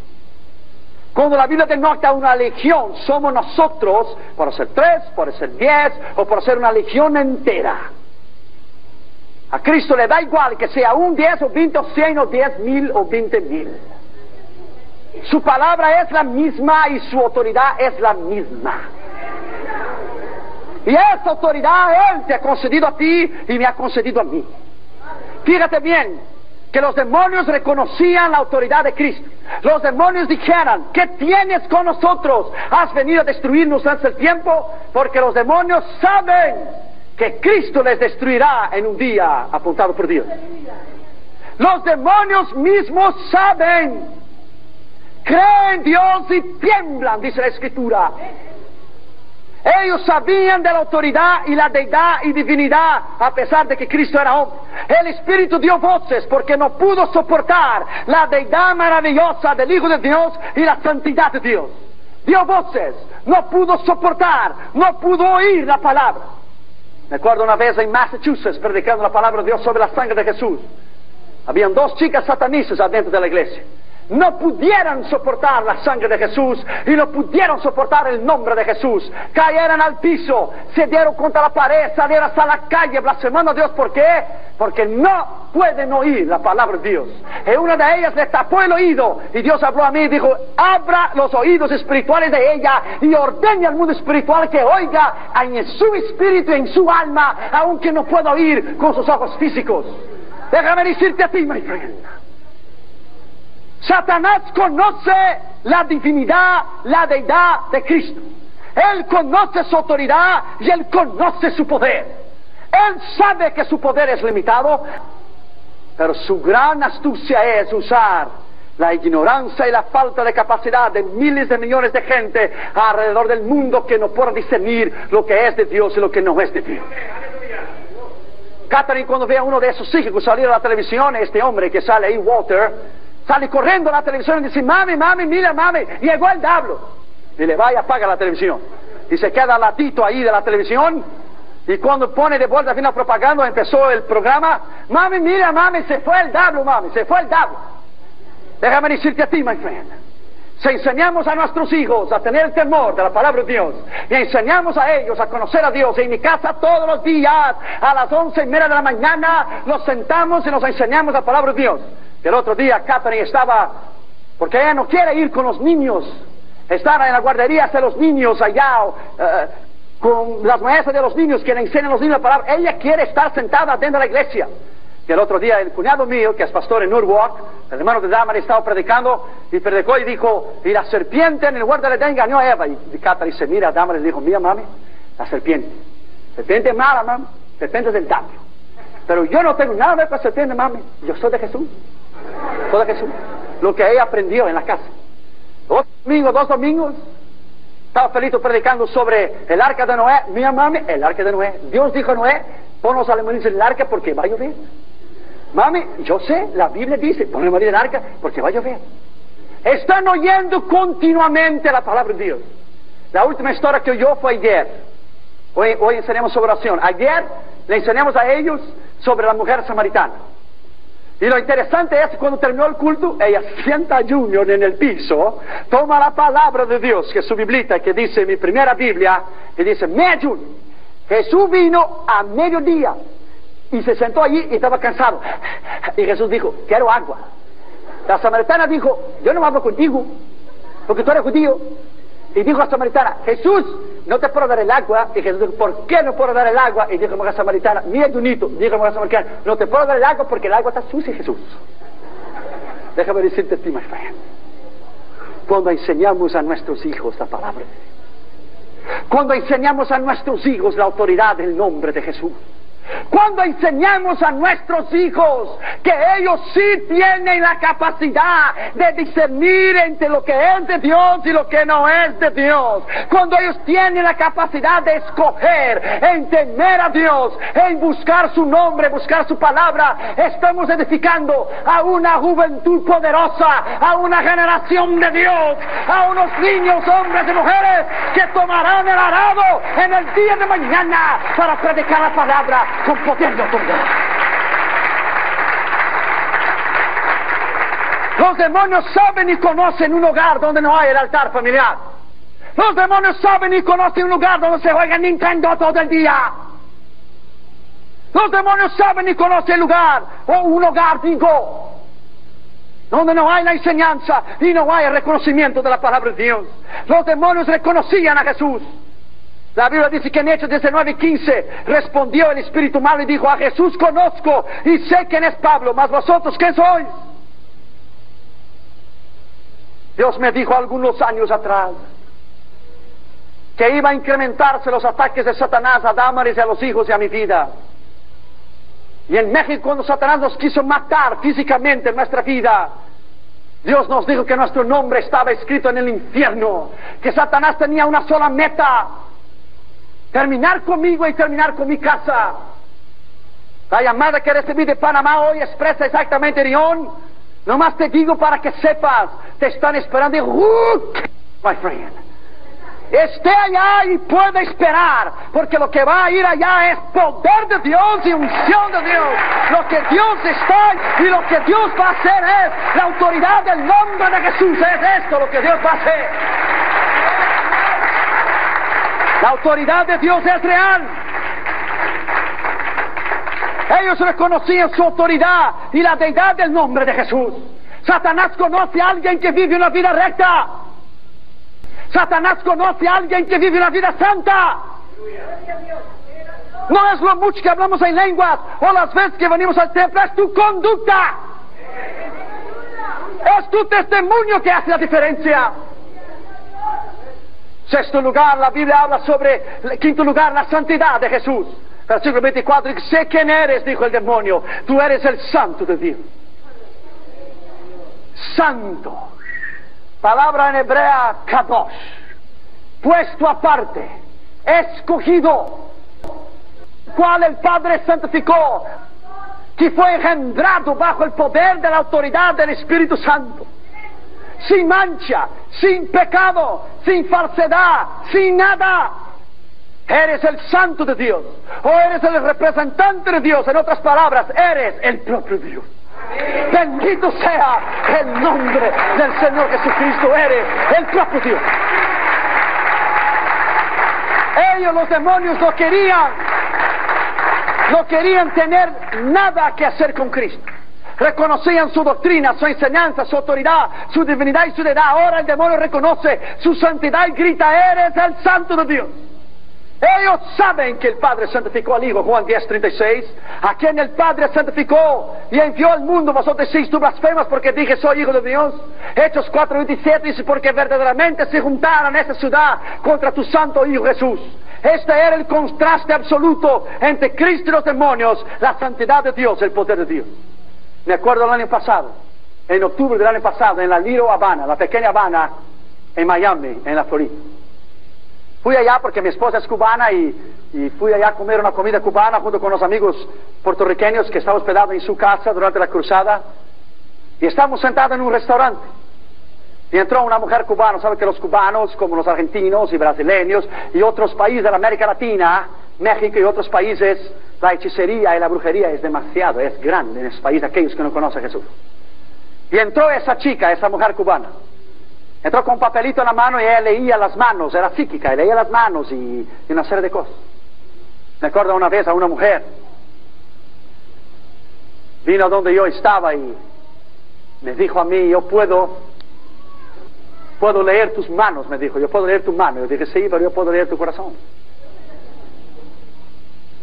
Cuando la Biblia denota una legión, somos nosotros, por ser 3, por ser 10, o por ser una legión entera. A Cristo le da igual que sea un 10 o 20 o 100 o 10,000 o 20,000. Su palabra es la misma y su autoridad es la misma. Y esa autoridad Él te ha concedido a ti y me ha concedido a mí. Fíjate bien, que los demonios reconocían la autoridad de Cristo. Los demonios dijeran: ¿qué tienes con nosotros? ¿Has venido a destruirnos antes del tiempo? Porque los demonios saben que Cristo les destruirá en un día apuntado por Dios. Los demonios mismos saben, creen en Dios y tiemblan, dice la Escritura. Ellos sabían de la autoridad y la deidad y divinidad, a pesar de que Cristo era hombre. El Espíritu dio voces porque no pudo soportar la deidad maravillosa del Hijo de Dios y la santidad de Dios. Dio voces, no pudo soportar, no pudo oír la palabra. Me acuerdo una vez en Massachusetts predicando la palabra de Dios sobre la sangre de Jesús. Habían 2 chicas satanistas adentro de la iglesia. No pudieran soportar la sangre de Jesús y no pudieron soportar el nombre de Jesús. Cayeron al piso, se dieron contra la pared, salieron hasta la calle blasfemando a Dios. ¿Por qué? Porque no pueden oír la palabra de Dios. Y una de ellas le tapó el oído y Dios habló a mí y dijo: abra los oídos espirituales de ella y ordene al mundo espiritual que oiga en su espíritu y en su alma, aunque no pueda oír con sus ojos físicos. Déjame decirte a ti, my friend, Satanás conoce la divinidad, la deidad de Cristo. Él conoce su autoridad y él conoce su poder. Él sabe que su poder es limitado, pero su gran astucia es usar la ignorancia y la falta de capacidad de miles de millones de gente alrededor del mundo que no pueden discernir lo que es de Dios y lo que no es de Dios. Catherine, cuando ve a uno de esos psíquicos salir a la televisión, este hombre que sale ahí, Walter, sale corriendo a la televisión y dice: mami, mira, mami, llegó el diablo. Y le va y apaga la televisión. Y se queda al latito ahí de la televisión. Y cuando pone de vuelta a fin la propaganda, empezó el programa: mami, mira, mami, se fue el diablo, mami, se fue el diablo. Déjame decirte a ti, my friend, si enseñamos a nuestros hijos a tener el temor de la palabra de Dios y enseñamos a ellos a conocer a Dios, en mi casa todos los días a las 11:30 de la mañana nos sentamos y nos enseñamos la palabra de Dios. El otro día Catherine estaba, porque ella no quiere ir con los niños, estar en la guardería de los niños allá, con las maestras de los niños que le enseñan a los niños la palabra. Ella quiere estar sentada dentro de la iglesia. Y el otro día el cuñado mío, que es pastor en Norwalk, el hermano de Damari, estaba predicando y predicó y dijo: y la serpiente en el huerto de engañó a Eva. Y Catherine se mira a Damari y dijo: mira, mami, la serpiente es mala, mami, serpiente es del diablo. Pero yo no tengo nada que ver con la serpiente, mami, yo soy de Jesús. Soy de Jesús. Lo que ella aprendió en la casa. 2 domingos, estaba feliz predicando sobre el arca de Noé. Mira, mami, el arca de Noé. Dios dijo a Noé: pon los alemanes en el arca porque va a llover. Mami, yo sé, la Biblia dice: pon el marido en el arca porque va a llover. Están oyendo continuamente la palabra de Dios. La última historia que oyó fue ayer. Hoy enseñamos sobre oración. Ayer le enseñamos a ellos sobre la mujer samaritana. Y lo interesante es que cuando terminó el culto, ella sienta a Junior en el piso, toma la palabra de Dios, que es su biblita, que dice mi primera Biblia, y dice: mira, Junior, Jesús vino a mediodía y se sentó allí y estaba cansado. Y Jesús dijo: quiero agua. La samaritana dijo: yo no hablo contigo, porque tú eres judío. Y dijo a la samaritana: Jesús, no te puedo dar el agua. Y Jesús dijo: ¿por qué no puedo dar el agua? Y dijo a la samaritana: mira, Junito, dijo a la samaritana: no te puedo dar el agua porque el agua está sucia, Jesús. Déjame decirte a ti, my friend, cuando enseñamos a nuestros hijos la palabra, cuando enseñamos a nuestros hijos la autoridad del nombre de Jesús, cuando enseñamos a nuestros hijos que ellos sí tienen la capacidad de discernir entre lo que es de Dios y lo que no es de Dios, cuando ellos tienen la capacidad de escoger en temer a Dios, en buscar su nombre, buscar su palabra, estamos edificando a una juventud poderosa, a una generación de Dios, a unos niños, hombres y mujeres que tomarán el arado en el día de mañana para predicar la palabra con poder y autoridad. Los demonios saben y conocen un hogar donde no hay el altar familiar. Los demonios saben y conocen un lugar donde se juega Nintendo todo el día. Los demonios saben y conocen el lugar, o un hogar, digo, donde no hay la enseñanza y no hay el reconocimiento de la palabra de Dios. Los demonios reconocían a Jesús. La Biblia dice que en Hechos 19:15 respondió el espíritu malo y dijo: a Jesús conozco y sé quién es Pablo, mas vosotros ¿quién sois? Dios me dijo algunos años atrás que iba a incrementarse los ataques de Satanás a Damaris y a los hijos y a mi vida. Y en México, cuando Satanás nos quiso matar físicamente en nuestra vida, Dios nos dijo que nuestro nombre estaba escrito en el infierno, que Satanás tenía una sola meta: terminar conmigo y terminar con mi casa. La llamada que recibí de Panamá hoy expresa exactamente, Rion. Nomás te digo para que sepas, te están esperando. My friend, esté allá y puede esperar, porque lo que va a ir allá es poder de Dios y unción de Dios. Lo que Dios está y lo que Dios va a hacer es la autoridad del nombre de Jesús. Es esto lo que Dios va a hacer. La autoridad de Dios es real. Ellos reconocían su autoridad y la deidad del nombre de Jesús. Satanás conoce a alguien que vive una vida recta. Satanás conoce a alguien que vive una vida santa. No es lo mucho que hablamos en lenguas o las veces que venimos al templo, es tu conducta. Es tu testimonio que hace la diferencia. Sexto lugar, la Biblia habla sobre, quinto lugar, la santidad de Jesús. Versículo 24, sé quién eres, dijo el demonio, tú eres el santo de Dios. Santo, palabra en hebrea, kadosh, puesto aparte, escogido, cual el Padre santificó, que fue engendrado bajo el poder de la autoridad del Espíritu Santo, sin mancha, sin pecado, sin falsedad, sin nada. Eres el santo de Dios, o eres el representante de Dios. En otras palabras, eres el propio Dios. Bendito sea el nombre del Señor Jesucristo. Eres el propio Dios. Ellos, los demonios, no querían tener nada que hacer con Cristo. Reconocían su doctrina, su enseñanza, su autoridad, su divinidad y su deidad. Ahora el demonio reconoce su santidad y grita: eres el santo de Dios. Ellos saben que el Padre santificó al Hijo, Juan 10:36, a quien el Padre santificó y envió al mundo. Vosotros decís: tú blasfemas porque dije soy Hijo de Dios. Hechos 4:27 dice: porque verdaderamente se juntaron esta ciudad contra tu santo Hijo Jesús. Este era el contraste absoluto entre Cristo y los demonios, la santidad de Dios, el poder de Dios. Me acuerdo el año pasado, en octubre del año pasado, en la Little Habana, la pequeña Habana, en Miami, en la Florida. Fui allá porque mi esposa es cubana y fui allá a comer una comida cubana junto con los amigos puertorriqueños que estaban hospedados en su casa durante la cruzada. Y estábamos sentados en un restaurante. Y entró una mujer cubana. Sabe que los cubanos, como los argentinos y brasileños y otros países de la América Latina, México y otros países, la hechicería y la brujería es demasiado, es grande en ese país, aquellos que no conocen a Jesús. Y entró esa chica, esa mujer cubana. Entró con un papelito en la mano y ella leía las manos, era psíquica, y leía las manos y una serie de cosas. Me acuerdo una vez a una mujer, vino donde yo estaba y me dijo a mí: yo puedo leer tus manos, me dijo, yo puedo leer tu mano. Yo dije: sí, pero yo puedo leer tu corazón.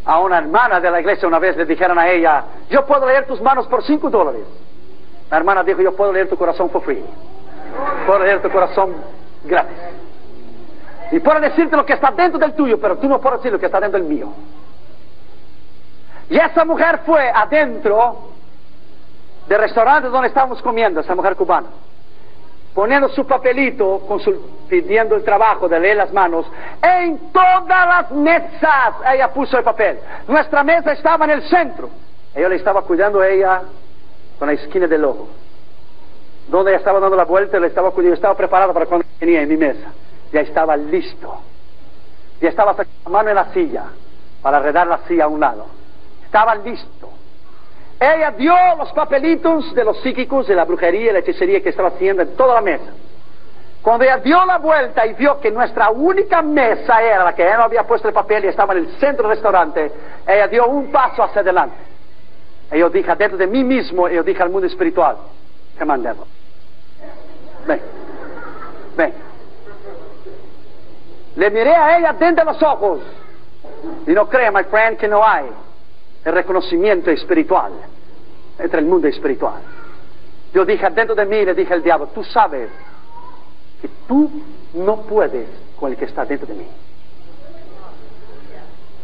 A una hermana de la iglesia una vez le dijeron a ella: yo puedo leer tus manos por $5. La hermana dijo: yo puedo leer tu corazón for free. Puedo leer tu corazón gratis. Y puedo decirte lo que está dentro del tuyo, pero tú no puedes decir lo que está dentro del mío. Y esa mujer fue adentro del restaurante donde estábamos comiendo, esa mujer cubana, poniendo su papelito, pidiendo el trabajo de leer las manos. En todas las mesas ella puso el papel. Nuestra mesa estaba en el centro. Yo le estaba cuidando a ella con la esquina del ojo. Donde ella estaba dando la vuelta, le estaba cuidando. Yo estaba preparado para cuando venía en mi mesa. Ya estaba listo. Ya estaba sacando la mano en la silla para arredar la silla a un lado. Estaba listo. Ella dio los papelitos de los psíquicos, de la brujería y la hechicería que estaba haciendo en toda la mesa. Cuando ella dio la vuelta y vio que nuestra única mesa era la que ella no había puesto el papel y estaba en el centro del restaurante, ella dio un paso hacia adelante. Y yo dije dentro de mí mismo, y yo dije al mundo espiritual: come on, devil. Ven. Le miré a ella dentro de los ojos. Y no crea, my friend, que no hay el reconocimiento espiritual entre el mundo espiritual. Yo dije dentro de mí, le dije al diablo, tú sabes que tú no puedes con el que está dentro de mí.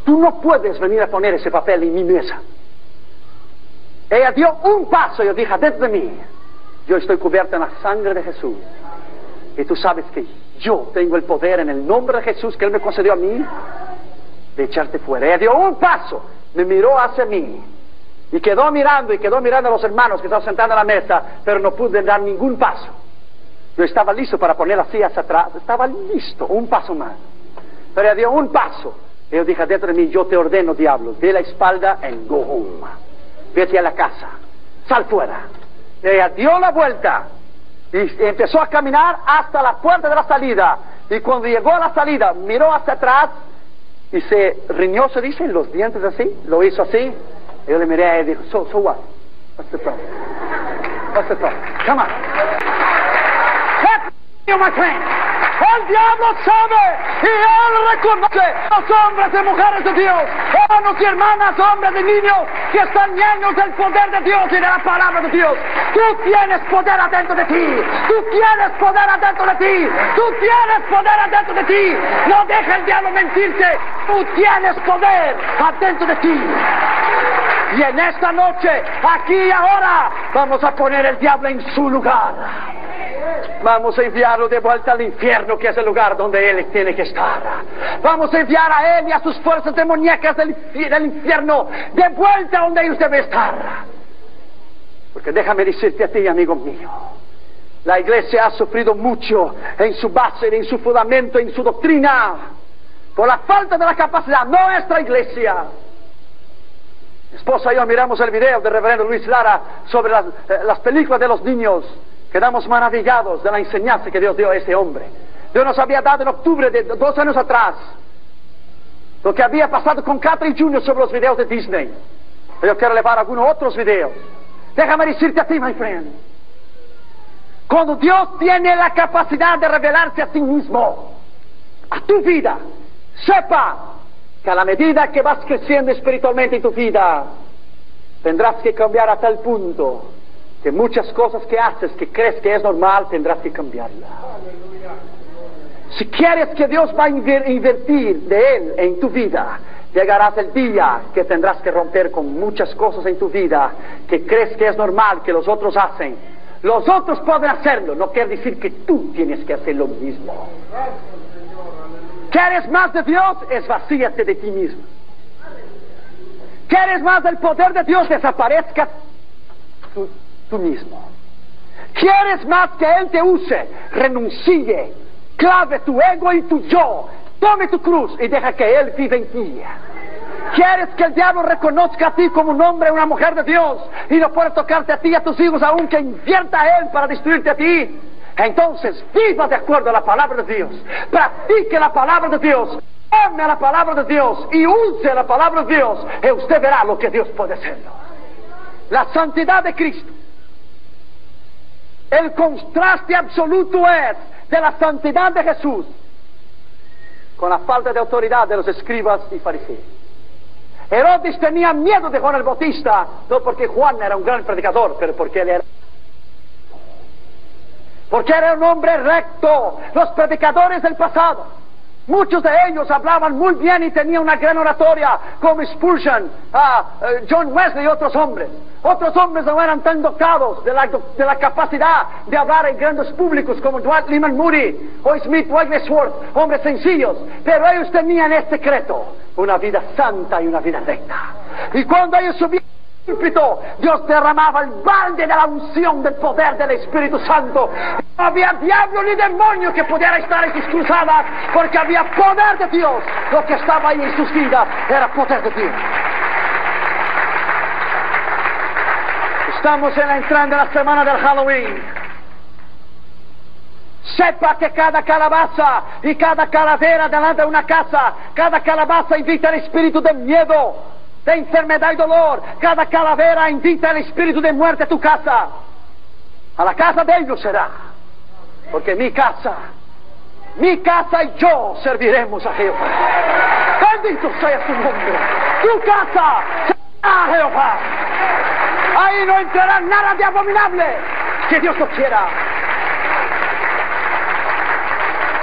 Tú no puedes venir a poner ese papel en mi mesa. Ella dio un paso, yo dije dentro de mí, yo estoy cubierto en la sangre de Jesús. Y tú sabes que yo tengo el poder en el nombre de Jesús que Él me concedió a mí de echarte fuera. Ella dio un paso, me miró hacia mí y quedó mirando a los hermanos que estaban sentados a la mesa, pero no pude dar ningún paso. Yo estaba listo para poner la silla hacia atrás, estaba listo, un paso más. Pero ella dio un paso. Y yo dije dentro de mí, yo te ordeno, diablo, de la espalda and go home. Vete a la casa, sal fuera. Y ella dio la vuelta y empezó a caminar hasta la puerta de la salida. Y cuando llegó a la salida, miró hacia atrás y se riñó, se dice, los dientes así, lo hizo así. Y yo le miré a ella y dijo, so what? What's the problem? What's the problem? Come on. You, my friend. El diablo sabe y Él reconoce a los hombres y mujeres de Dios, hermanos y hermanas, hombres y niños que están llenos del poder de Dios y de la palabra de Dios. Tú tienes poder adentro de ti, tú tienes poder adentro de ti, tú tienes poder adentro de ti. No deja el diablo mentirte, tú tienes poder adentro de ti. Y en esta noche, aquí y ahora, vamos a poner el diablo en su lugar. Vamos a enviarlo de vuelta al infierno, que es el lugar donde él tiene que estar. Vamos a enviar a él y a sus fuerzas demoníacas del infierno de vuelta donde ellos deben estar. Porque déjame decirte a ti, amigo mío, la iglesia ha sufrido mucho en su base, en su fundamento, en su doctrina, por la falta de la capacidad. Nuestra iglesia. Mi esposa y yo miramos el video del reverendo Luis Lara sobre las películas de los niños. Quedamos maravillados de la enseñanza que Dios dio a ese hombre. Dios nos había dado en octubre de 2 años atrás lo que había pasado con Catherine Jr. sobre los videos de Disney. Yo quiero elevar algunos otros videos. Déjame decirte a ti, my friend, cuando Dios tiene la capacidad de revelarse a ti mismo, a tu vida, sepa que a la medida que vas creciendo espiritualmente en tu vida, tendrás que cambiar a tal punto que muchas cosas que haces, que crees que es normal, tendrás que cambiarlas. Si quieres que Dios va a invertir de Él en tu vida, llegarás el día que tendrás que romper con muchas cosas en tu vida que crees que es normal, que los otros hacen. Los otros pueden hacerlo, no quiere decir que tú tienes que hacer lo mismo. ¿Quieres más de Dios? Esvacíate de ti mismo. ¿Quieres más del poder de Dios? Desaparezca tú mismo. ¿Quieres más que Él te use? Renuncie, clave tu ego y tu yo, tome tu cruz y deja que Él viva en ti. ¿Quieres que el diablo reconozca a ti como un hombre o una mujer de Dios y no pueda tocarte a ti y a tus hijos aunque invierta a Él para destruirte a ti? Entonces viva de acuerdo a la palabra de Dios, practique la palabra de Dios, ame a la palabra de Dios y use la palabra de Dios y usted verá lo que Dios puede hacer. La santidad de Cristo, el contraste absoluto es de la santidad de Jesús con la falta de autoridad de los escribas y fariseos. Herodes tenía miedo de Juan el Bautista, no porque Juan era un gran predicador, pero porque él era un hombre recto. Los predicadores del pasado, muchos de ellos hablaban muy bien y tenían una gran oratoria, como Spurgeon, John Wesley y otros hombres. Otros hombres no eran tan dotados de la capacidad de hablar en grandes públicos como Dwight Lyman Moody o Smith Wigglesworth, hombres sencillos, pero ellos tenían este secreto, una vida santa y una vida recta. Y cuando ellos subían al púlpito, Dios derramaba el balde de la unción del poder del Espíritu Santo. No había diablo ni demonio que pudiera estar en sus cruzadas, porque había poder de Dios. Lo que estaba ahí en sus vidas era poder de Dios. Estamos entrando en la semana del Halloween. Sepa que cada calabaza y cada calavera delante de una casa, cada calabaza invita al espíritu de miedo, de enfermedad y dolor. Cada calavera invita al espíritu de muerte a tu casa. A la casa de ellos será, porque mi casa mi casa y yo serviremos a Jehová. Bendito sea su nombre. Tu casa será a Jehová. Ahí no entrará nada de abominable, que Dios lo quiera.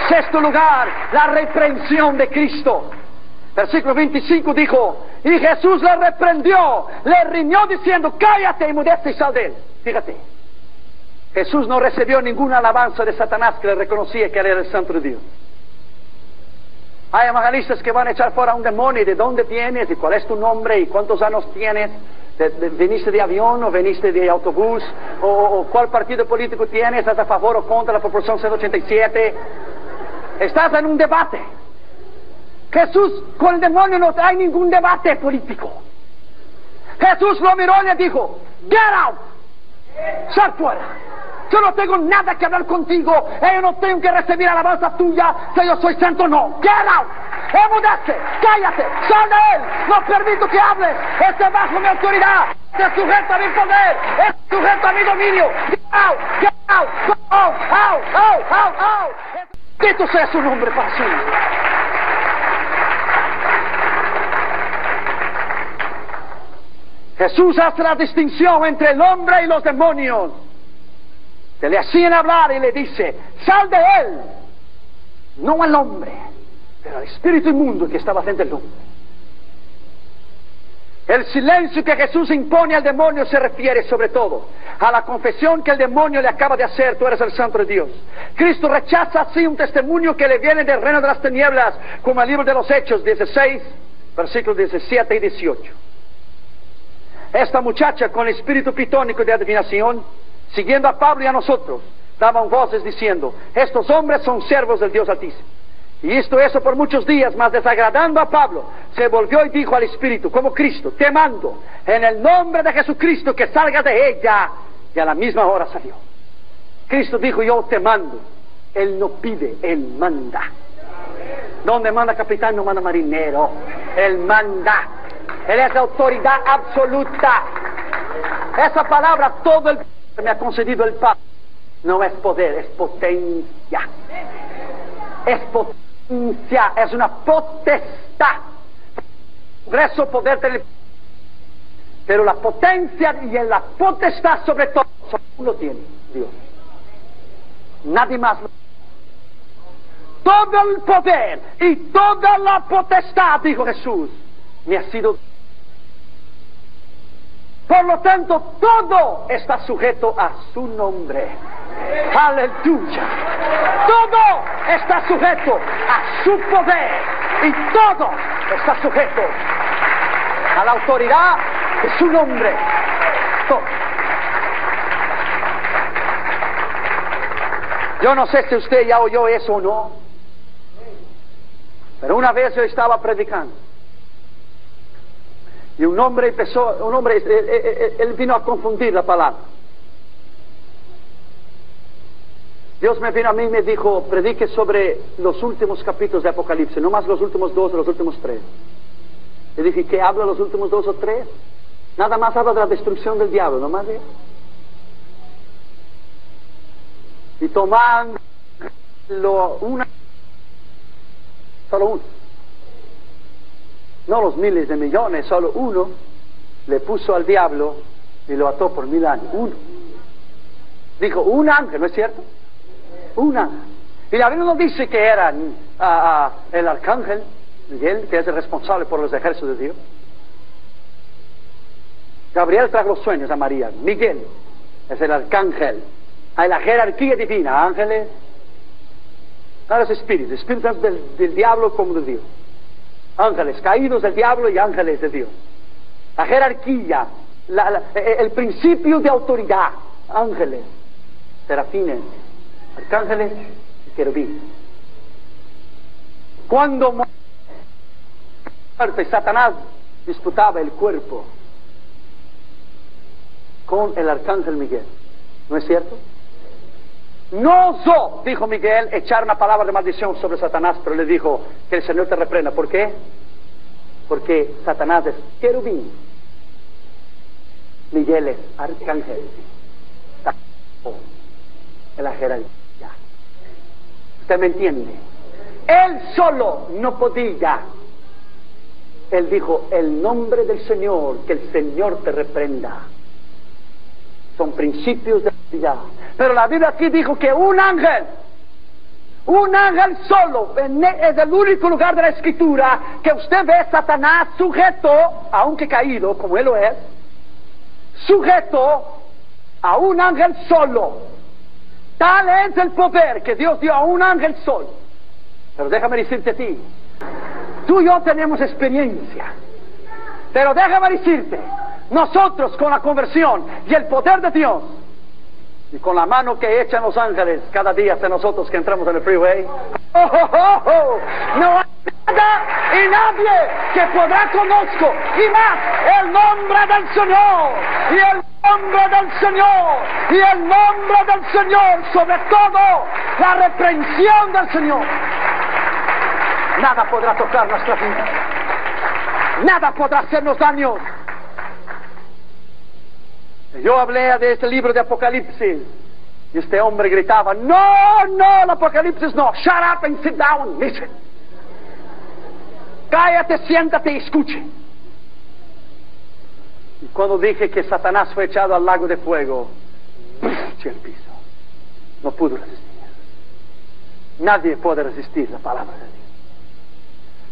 Sexto lugar, la reprensión de Cristo. Versículo 25 dijo, y Jesús le reprendió, le riñó diciendo, cállate, enmudece y sal de él. Fíjate, Jesús no recibió ninguna alabanza de Satanás, que le reconocía que él era el Santo de Dios. Hay evangelistas que van a echar fuera a un demonio, y de dónde vienes, y cuál es tu nombre, y cuántos años tienes, veniste de avión, o veniste de autobús, o cuál partido político tienes, estás a favor o contra la proporción 187. Estás en un debate. Jesús con el demonio no hay ningún debate político. Jesús lo miró y le dijo, get out, sal fuera. Yo no tengo nada que hablar contigo, yo no tengo que recibir alabanza tuya, que yo soy santo, no. Get out, enmudece, cállate, sal de él, no permito que hables, esté bajo mi autoridad, esté sujeto a mi poder, esté sujeto a mi dominio. Get out, go out, out. Bendito sea su nombre para siempre. Jesús hace la distinción entre el hombre y los demonios. Se le hacían hablar y le dice, sal de él, no al hombre, pero al espíritu inmundo que estaba dentro del hombre. El silencio que Jesús impone al demonio se refiere sobre todo a la confesión que el demonio le acaba de hacer, tú eres el Santo de Dios. Cristo rechaza así un testimonio que le viene del reino de las tinieblas, como el libro de los Hechos 16, versículos 17 y 18. Esta muchacha con el espíritu pitónico de adivinación, siguiendo a Pablo y a nosotros, daban voces diciendo, estos hombres son siervos del Dios Altísimo. Y eso por muchos días, mas desagradando a Pablo, se volvió y dijo al espíritu, como Cristo, te mando, en el nombre de Jesucristo, que salga de ella. Y a la misma hora salió. Cristo dijo, yo te mando. Él no pide, Él manda. Donde manda capitán, no manda marinero. Él manda. Él es autoridad absoluta. Esa palabra, todo el que me ha concedido el Padre, no es poder, es potencia. Es potencia, es una potestad. Congreso, poder tener, pero la potencia y la potestad sobre todo, solo uno tiene, Dios. Nadie más. Todo el poder y toda la potestad, dijo Jesús, me ha sido. Por lo tanto, todo está sujeto a su nombre. Aleluya. Todo está sujeto a su poder. Y todo está sujeto a la autoridad de su nombre. Todo. Yo no sé si usted ya oyó eso o no, pero una vez yo estaba predicando y un hombre él vino a confundir la palabra. Dios me vino a mí y me dijo, predique sobre los últimos capítulos de Apocalipsis, no más los últimos 2 o los últimos 3. Le dije, ¿qué habla los últimos 2 o 3? Nada más habla de la destrucción del diablo, no más de eso. Y tomando solo uno, no los miles de millones, solo uno, le puso al diablo y lo ató por 1000 años. Uno. Dijo, un ángel, ¿no es cierto? Un ángel. Y la Biblia no dice que era el arcángel Miguel, que es el responsable por los ejércitos de Dios. Gabriel trajo los sueños a María. Miguel es el arcángel. Hay la jerarquía divina, ángeles, a los espíritus del diablo como de Dios. Ángeles caídos del diablo y ángeles de Dios. La jerarquía, el principio de autoridad, ángeles, serafines, arcángeles y querubines. Cuando muerte, Satanás disputaba el cuerpo con el arcángel Miguel, ¿no es cierto? No osó, dijo Miguel, echar una palabra de maldición sobre Satanás, pero le dijo que el Señor te reprenda. ¿Por qué? Porque Satanás es querubín, Miguel es arcángel. En la jerarquía. ¿Usted me entiende? Él solo no podía. Él dijo, el nombre del Señor, que el Señor te reprenda. Son principios de la vida. Pero la Biblia aquí dijo que un ángel solo, es el único lugar de la Escritura que usted ve a Satanás sujeto, aunque caído, como él lo es, sujeto a un ángel solo. Tal es el poder que Dios dio a un ángel solo. Pero déjame decirte a ti, tú y yo tenemos experiencia, pero déjame decirte, nosotros con la conversión y el poder de Dios, y con la mano que echan los ángeles cada día hacia nosotros que entramos en el freeway, no hay nada y nadie que podrá conozco, y más el nombre del Señor, y el nombre del Señor, y el nombre del Señor, sobre todo la reprensión del Señor. Nada podrá tocar nuestra vida, nada podrá hacernos daño. Yo hablé de este libro de Apocalipsis y este hombre gritaba, no, el Apocalipsis no, shut up and sit down and listen. Cállate, siéntate y escuche. Y cuando dije que Satanás fue echado al lago de fuego, el piso, no pudo resistir. Nadie puede resistir la palabra de Dios.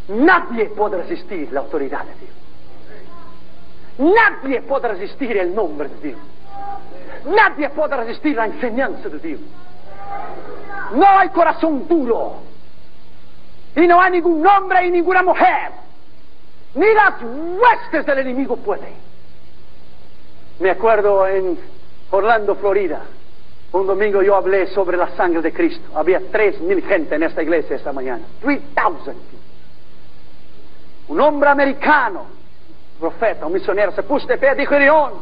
Nadie puede resistir la autoridad de Dios. Nadie puede resistir el nombre de Dios. Nadie puede resistir la enseñanza de Dios. No hay corazón duro. Y no hay ningún hombre y ninguna mujer. Ni las huestes del enemigo pueden. Me acuerdo en Orlando, Florida. Un domingo yo hablé sobre la sangre de Cristo. Había 3,000 gente en esta iglesia esta mañana. 3,000. Un hombre americano, profeta, un misionero, se puso de pie y dijo, León,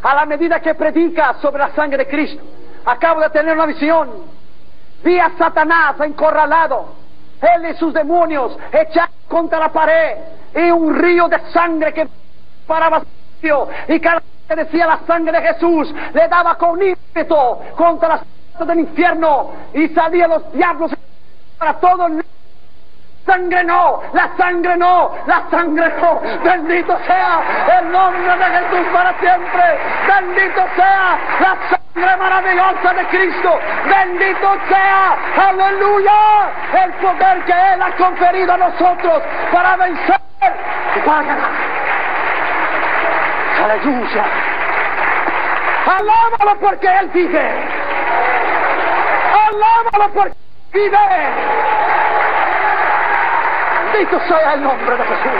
a la medida que predica sobre la sangre de Cristo, acabo de tener una visión. Vi a Satanás encorralado, él y sus demonios echados contra la pared, y un río de sangre que paraba y cada vez que decía la sangre de Jesús, le daba con ímpetu contra las puertas del infierno, y salían los diablos para todo el sangre no, la sangre no, la sangre no. Bendito sea el nombre de Jesús para siempre. Bendito sea la sangre maravillosa de Cristo. Bendito sea, aleluya, el poder que Él ha conferido a nosotros para vencer y para ganar. Aleluya. Alábalo porque Él vive. Alábalo porque vive. Bendito sea el nombre de Jesús.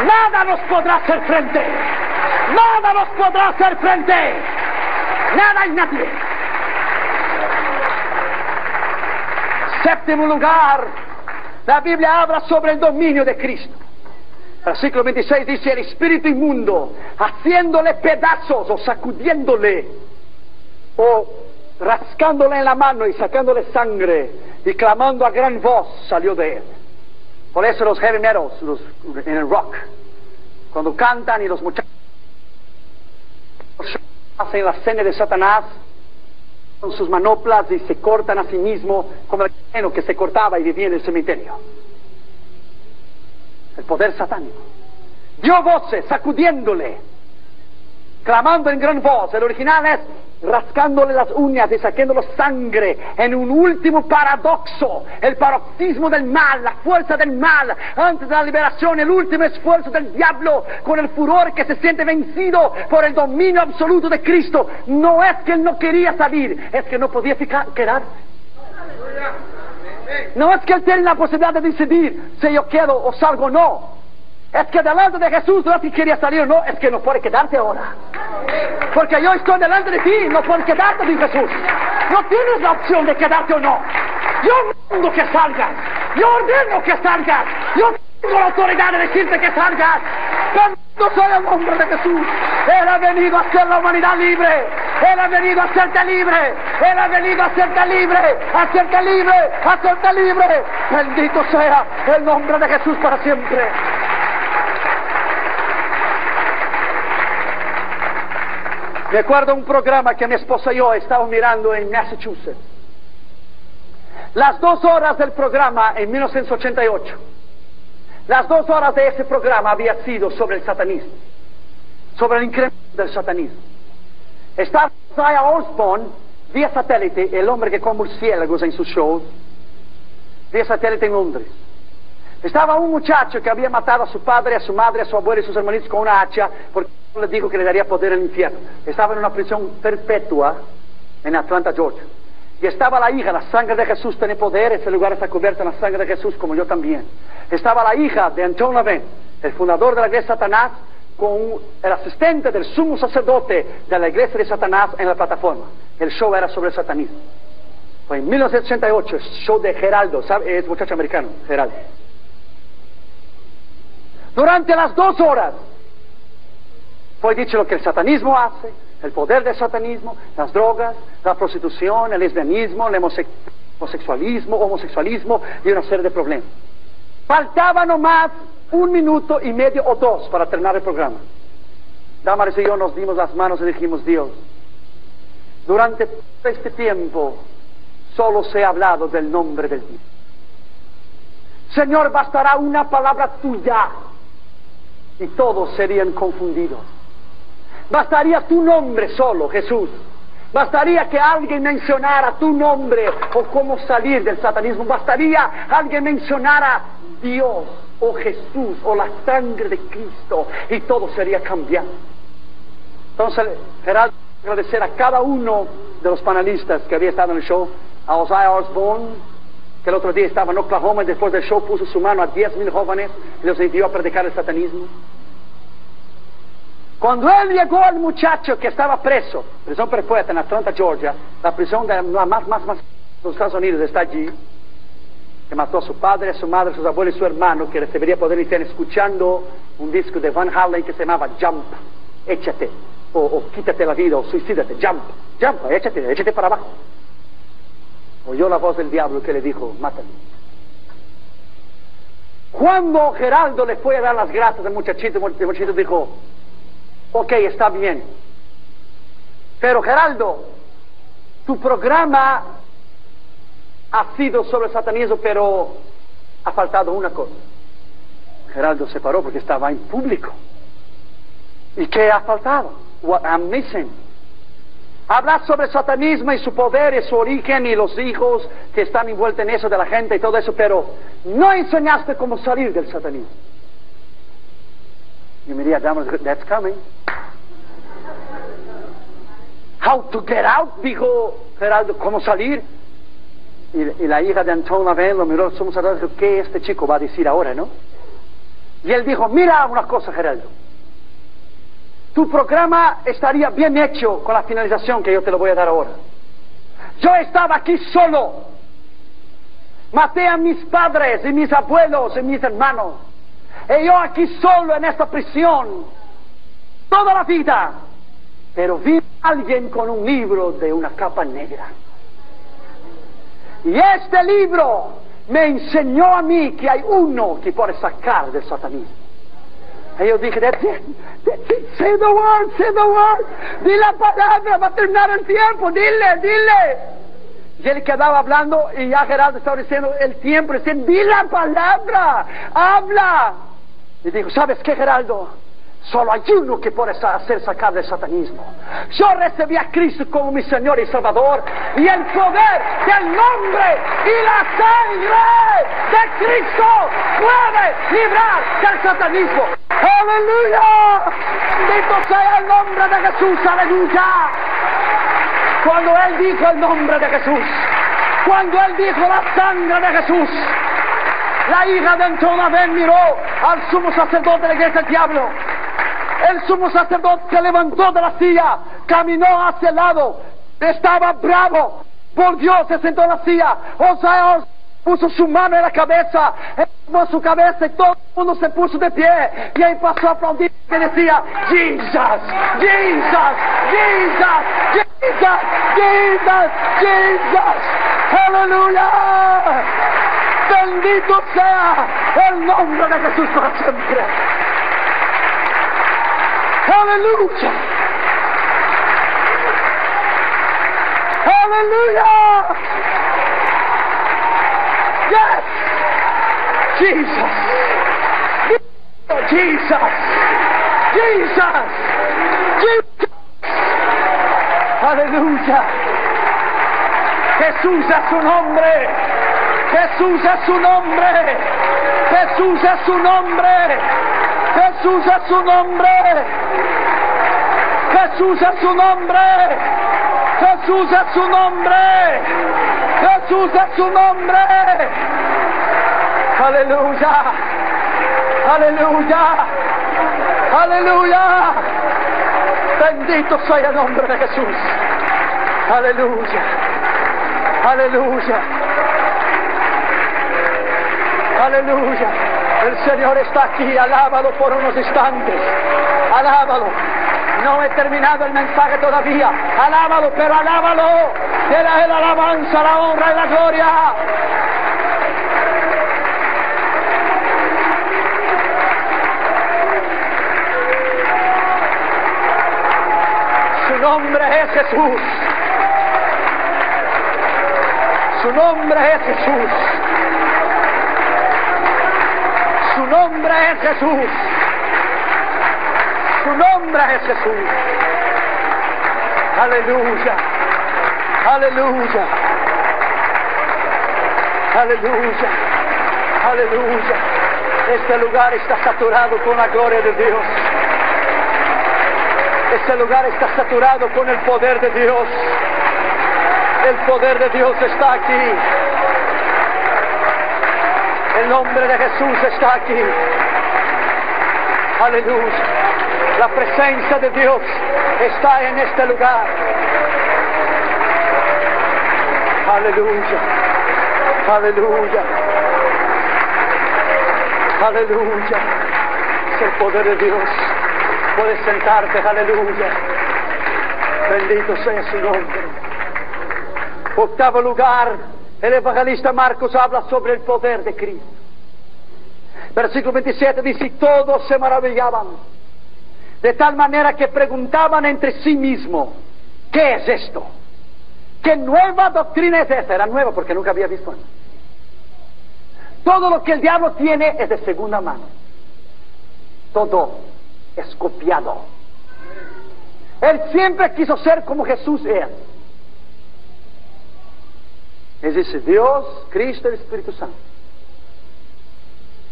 Nada nos podrá hacer frente. Nada nos podrá hacer frente. Nada y nadie. Séptimo lugar, la Biblia habla sobre el dominio de Cristo. Versículo 26 dice, el espíritu inmundo, haciéndole pedazos o sacudiéndole o rascándole en la mano y sacándole sangre y clamando a gran voz, salió de él. Por eso los heavy metals, en el rock, cuando cantan y los muchachos hacen la cena de Satanás con sus manoplas y se cortan a sí mismos como el cristiano que se cortaba y vivía en el cementerio. El poder satánico dio voces sacudiéndole, clamando en gran voz. El original es rascándole las uñas y sacándole sangre en un último paradoxo, el paroxismo del mal, la fuerza del mal antes de la liberación, el último esfuerzo del diablo con el furor que se siente vencido por el dominio absoluto de Cristo. No es que él no quería salir, es que no podía quedarse. No es que él tiene la posibilidad de decidir si yo quedo o salgo o no. Es que delante de Jesús no es que quería salir o no, es que no puede quedarte ahora. Porque yo estoy delante de ti, no puedes quedarte sin Jesús. No tienes la opción de quedarte o no. Yo mando que salgas, yo ordeno que salgas, yo tengo la autoridad de decirte que salgas. Bendito sea el nombre de Jesús. Él ha venido a hacer la humanidad libre. Él ha venido a hacerte libre. Él ha venido a hacerte libre, a hacerte libre, a hacerte libre. Bendito sea el nombre de Jesús para siempre. Me acuerdo un programa que mi esposa y yo estábamos mirando en Massachusetts. Las 2 horas del programa en 1988. Las 2 horas de ese programa había sido sobre el satanismo, sobre el incremento del satanismo. Estaba Isaiah Osborne vía satélite, el hombre que come murciélagos en sus shows, vía satélite en Londres. Estaba un muchacho que había matado a su padre, a su madre, a su abuelo y a sus hermanitos con una hacha porque le dijo que le daría poder en el infierno. Estaba en una prisión perpetua en Atlanta, Georgia. Y estaba la hija, la sangre de Jesús tiene poder, ese lugar está cubierto en la sangre de Jesús, como yo también. Estaba la hija de Anton LaVey, el fundador de la iglesia de Satanás, con el asistente del sumo sacerdote de la iglesia de Satanás en la plataforma. El show era sobre el satanismo. Fue en 1988, el show de Geraldo, ¿sabe? Es muchacho americano, Geraldo. Durante las 2 horas fue dicho lo que el satanismo hace, el poder del satanismo, las drogas, la prostitución, el lesbianismo, el homosexualismo y una serie de problemas. Faltaba nomás 1 minuto y medio o 2 para terminar el programa. Damaris y yo nos dimos las manos y dijimos: Dios, durante todo este tiempo solo se ha hablado del nombre del Dios. Señor, bastará una palabra tuya y todos serían confundidos. Bastaría tu nombre solo, Jesús. Bastaría que alguien mencionara tu nombre o cómo salir del satanismo. Bastaría alguien mencionara Dios o Jesús o la sangre de Cristo y todo sería cambiado. Entonces, Geraldo, agradecer a cada uno de los panelistas que había estado en el show, a Isaiah Osborne, que el otro día estaba en Oklahoma y después del show puso su mano a 10,000 jóvenes y los envió a predicar el satanismo. Cuando él llegó al muchacho que estaba preso, prisión perpetua en Atlanta, Georgia, la prisión de la más de los Estados Unidos está allí, que mató a su padre, a su madre, a sus abuelos y su hermano, que recibiría poder eterno, escuchando un disco de Van Halen que se llamaba Jump, échate, o quítate la vida, o suicídate, jump, échate para abajo. Oyó la voz del diablo que le dijo: mátame. Cuando Geraldo le fue a dar las gracias al muchachito, el muchachito dijo: ok, está bien, pero Geraldo, tu programa ha sido sobre el satanismo, pero ha faltado una cosa. Geraldo se paró porque estaba en público. ¿Y qué ha faltado? What I'm missing. Hablas sobre el satanismo y su poder y su origen y los hijos que están envueltos en eso de la gente y todo eso, pero no enseñaste cómo salir del satanismo. Y me diría: that's coming. How to get out, dijo Geraldo, ¿cómo salir? Y la hija de Anton LaVey lo miró al sumo sacerdote y dijo: ¿qué este chico va a decir ahora, no? Y él dijo: mira una cosa, Geraldo, tu programa estaría bien hecho con la finalización que yo te lo voy a dar ahora. Yo estaba aquí solo, maté a mis padres y mis abuelos y mis hermanos, y yo aquí solo en esta prisión toda la vida, pero vi a alguien con un libro de una capa negra, y este libro me enseñó a mí que hay uno que puede sacar del satanismo. Y yo dije: that's it, say the word, di la palabra, va a terminar el tiempo, dile. Y él quedaba hablando y ya Geraldo estaba diciendo el tiempo, diciendo: di la palabra, habla. Y dijo: ¿sabes qué, Geraldo? Solo hay uno que puede hacer sacar del satanismo. Yo recibí a Cristo como mi Señor y Salvador, y el poder del nombre y la sangre de Cristo puede librar del satanismo. ¡Aleluya! Bendito sea el nombre de Jesús, aleluya. Cuando él dijo el nombre de Jesús, cuando él dijo la sangre de Jesús, la hija de Anton LaVey miró al sumo sacerdote de la iglesia del diablo. El sumo sacerdote se levantó de la silla, caminó hacia el lado, estaba bravo, volvió, se sentó en la silla. Osaías puso su mano en la cabeza, puso su cabeza y todo el mundo se puso de pie. Y ahí pasó a aplaudir y decía: Jesus, Jesus, Jesus, Jesus, Jesus, Jesus, aleluya. Bendito sea el nombre de Jesús para siempre. Aleluya. Hallelujah! Yes! Jesus! Jesus! Jesus! Jesus! Aleluya. Jesús es su nombre. Jesús es su nombre. Jesús es su nombre. Jesús es su nombre. Jesús es su nombre. Jesús es su nombre. Jesús es su nombre. Aleluya. Aleluya. Aleluya. Bendito sea el nombre de Jesús. Aleluya. Aleluya. Aleluya. El Señor está aquí. Alábalo por unos instantes. Alábalo. No he terminado el mensaje todavía. Alábalo, pero alábalo. Dele a Él la alabanza, la honra y la gloria. Su nombre es Jesús. Su nombre es Jesús. Su nombre es Jesús. Su nombre es Jesús. Aleluya. Aleluya. Aleluya. Aleluya. Este lugar está saturado con la gloria de Dios. Este lugar está saturado con el poder de Dios. El poder de Dios está aquí. El nombre de Jesús está aquí. Aleluya. La presencia de Dios está en este lugar. Aleluya. Aleluya. Aleluya. Es el poder de Dios. Puedes sentarte, aleluya. Bendito sea su nombre. Octavo lugar, el evangelista Marcos habla sobre el poder de Cristo. Versículo 27 dice: y todos se maravillaban, de tal manera que preguntaban entre sí mismos: ¿qué es esto? ¿Qué nueva doctrina es esta? Era nueva porque nunca había visto antes. Todo lo que el diablo tiene es de segunda mano. Todo es copiado. Él siempre quiso ser como Jesús es. Existe Dios, Cristo y el Espíritu Santo.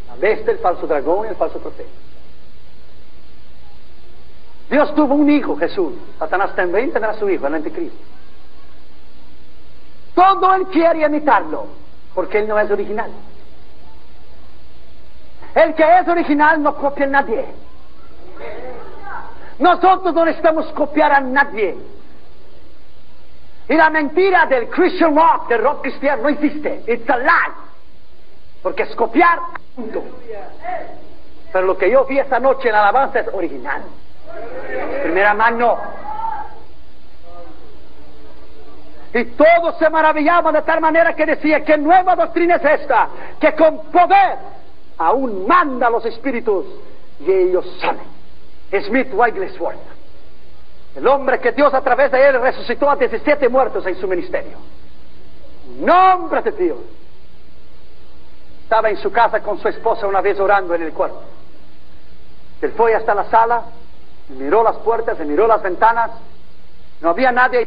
La bestia, el falso dragón y el falso profeta. Dios tuvo un hijo, Jesús. Satanás también tendrá su hijo, el anticristo. Todo él quiere imitarlo, porque él no es original. El que es original no copia a nadie. Nosotros no necesitamos copiar a nadie. Y la mentira del Christian rock, del rock cristiano, no existe. It's a lie. Porque es copiar, punto. Pero lo que yo vi esta noche en la alabanza es original. Primera mano. Y todos se maravillaban de tal manera que decía: ¿qué nueva doctrina es esta? Que con poder aún manda a los espíritus y ellos salen. Smith Wigglesworth, el hombre que Dios a través de él resucitó a 17 muertos en su ministerio. Nombre de Dios. Estaba en su casa con su esposa una vez orando en el cuarto. Él fue hasta la sala, miró las puertas, miró las ventanas, no había nadie.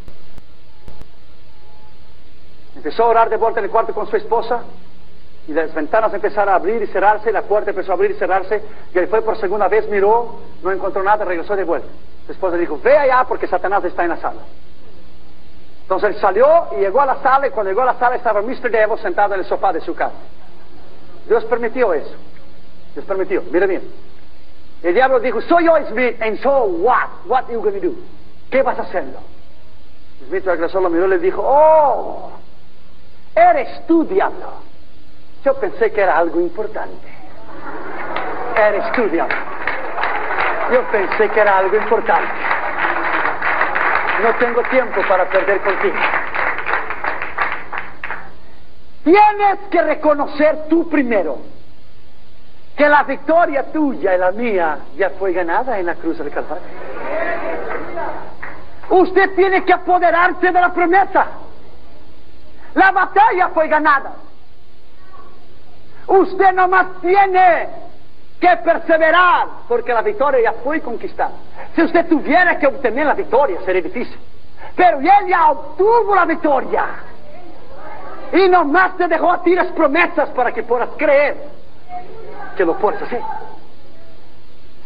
Empezó a orar de vuelta en el cuarto con su esposa, y las ventanas empezaron a abrir y cerrarse, la puerta empezó a abrir y cerrarse, y él fue por segunda vez, miró, no encontró nada, regresó de vuelta. Su esposa dijo: ve allá porque Satanás está en la sala. Entonces él salió y llegó a la sala, y cuando llegó a la sala estaba Mr. Devil sentado en el sofá de su casa. Dios permitió eso. Dios permitió, mira bien. El diablo dijo: soy yo Smith, and so what? What are you going to do? ¿Qué vas a hacerlo? Smith regresó, lo miró y le dijo: oh, eres tú, diablo. Yo pensé que era algo importante. Eres tú, diablo. Yo pensé que era algo importante. No tengo tiempo para perder contigo. Tienes que reconocer tú primero que la victoria tuya y la mía ya fue ganada en la cruz del Calvario. Usted tiene que apoderarse de la promesa. La batalla fue ganada. Usted nomás tiene que perseverar, porque la victoria ya fue conquistada. Si usted tuviera que obtener la victoria, sería difícil. Pero Él ya obtuvo la victoria. Y nomás te dejó a ti las promesas para que puedas creer que lo puedes hacer.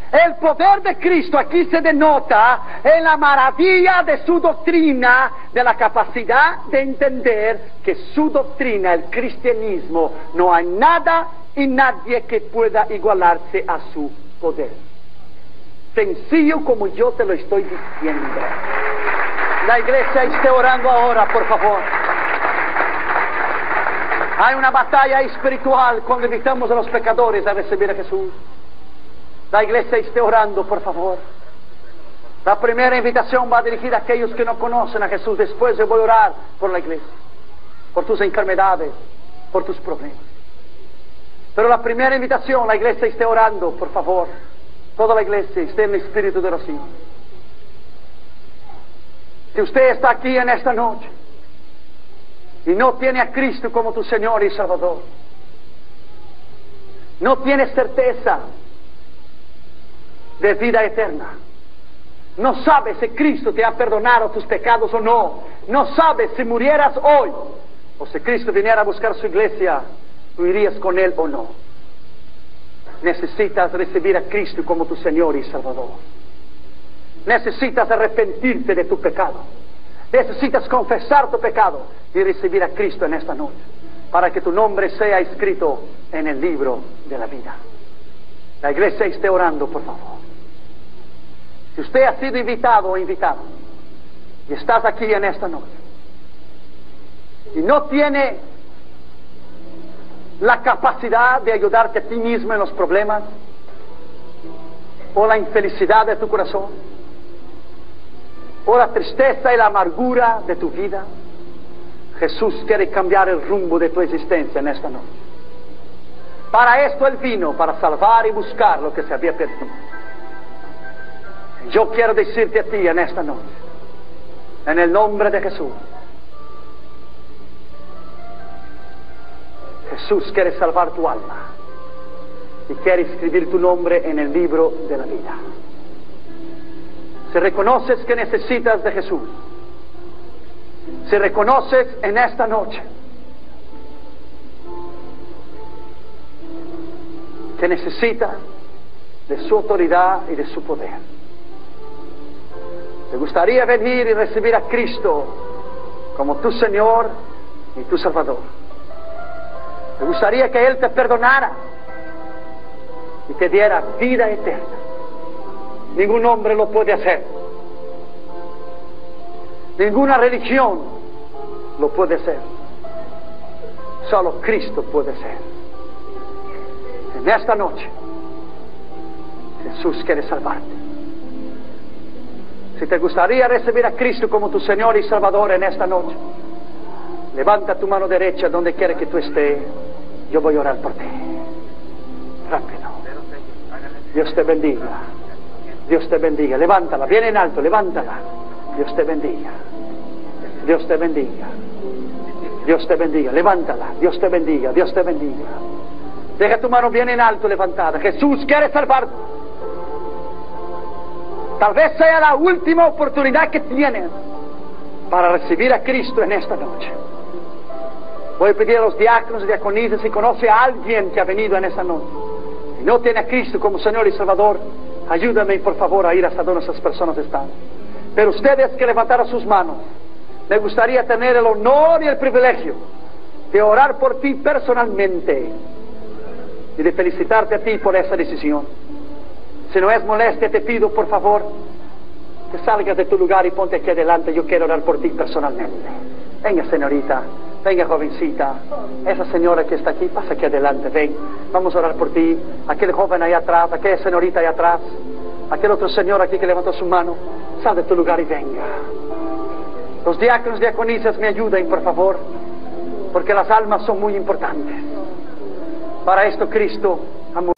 El poder de Cristo aquí se denota en la maravilla de su doctrina, de la capacidad de entender que su doctrina, el cristianismo, no hay nada y nadie que pueda igualarse a su poder. Sencillo como yo te lo estoy diciendo. La iglesia esté orando ahora, por favor. Hay una batalla espiritual cuando invitamos a los pecadores a recibir a Jesús. La iglesia esté orando, por favor. La primera invitación va dirigida a aquellos que no conocen a Jesús. Después yo voy a orar por la iglesia, por tus enfermedades, por tus problemas. Pero la primera invitación, la iglesia esté orando, por favor. Toda la iglesia esté en el espíritu de oración. Si usted está aquí en esta noche y no tiene a Cristo como tu Señor y Salvador, no tiene certeza de vida eterna, no sabes si Cristo te ha perdonado tus pecados o no, no sabes si murieras hoy o si Cristo viniera a buscar su iglesia, tú irías con Él o no. Necesitas recibir a Cristo como tu Señor y Salvador. Necesitas arrepentirte de tu pecado. Necesitas confesar tu pecado y recibir a Cristo en esta noche, para que tu nombre sea escrito en el libro de la vida. La iglesia esté orando, por favor. Si usted ha sido invitado o invitada y estás aquí en esta noche y no tiene la capacidad de ayudarte a ti mismo en los problemas o la infelicidad de tu corazón o la tristeza y la amargura de tu vida, Jesús quiere cambiar el rumbo de tu existencia en esta noche. Para esto Él vino, para salvar y buscar lo que se había perdido. Yo quiero decirte a ti en esta noche, en el nombre de Jesús, Jesús quiere salvar tu alma y quiere escribir tu nombre en el libro de la vida. Si reconoces que necesitas de Jesús, si reconoces en esta noche que necesitas de su autoridad y de su poder, ¿te gustaría venir y recibir a Cristo como tu Señor y tu Salvador? ¿Te gustaría que Él te perdonara y te diera vida eterna? Ningún hombre lo puede hacer. Ninguna religión lo puede hacer. Solo Cristo puede hacer. En esta noche, Jesús quiere salvarte. Si te gustaría recibir a Cristo como tu Señor y Salvador en esta noche, levanta tu mano derecha donde quiera que tú estés. Yo voy a orar por ti. Rápido. Dios te bendiga. Dios te bendiga. Levántala, bien en alto, levántala. Dios te bendiga. Dios te bendiga. Dios te bendiga. Levántala. Dios te bendiga. Dios te bendiga. Deja tu mano bien en alto levantada. Jesús quiere salvarte. Tal vez sea la última oportunidad que tienes para recibir a Cristo en esta noche. Voy a pedir a los diáconos y diaconisas, si conoce a alguien que ha venido en esta noche y no tiene a Cristo como Señor y Salvador, ayúdame por favor a ir hasta donde esas personas están. Pero ustedes que levantaron sus manos, me gustaría tener el honor y el privilegio de orar por ti personalmente y de felicitarte a ti por esa decisión. Si no es molestia, te pido por favor que salgas de tu lugar y ponte aquí adelante. Yo quiero orar por ti personalmente. Venga, señorita, venga, jovencita, esa señora que está aquí, pasa aquí adelante, ven, vamos a orar por ti. Aquel joven ahí atrás, aquella señorita ahí atrás, aquel otro señor aquí que levantó su mano, sal de tu lugar y venga. Los diáconos y diaconisas me ayuden, por favor, porque las almas son muy importantes. Para esto Cristo amó.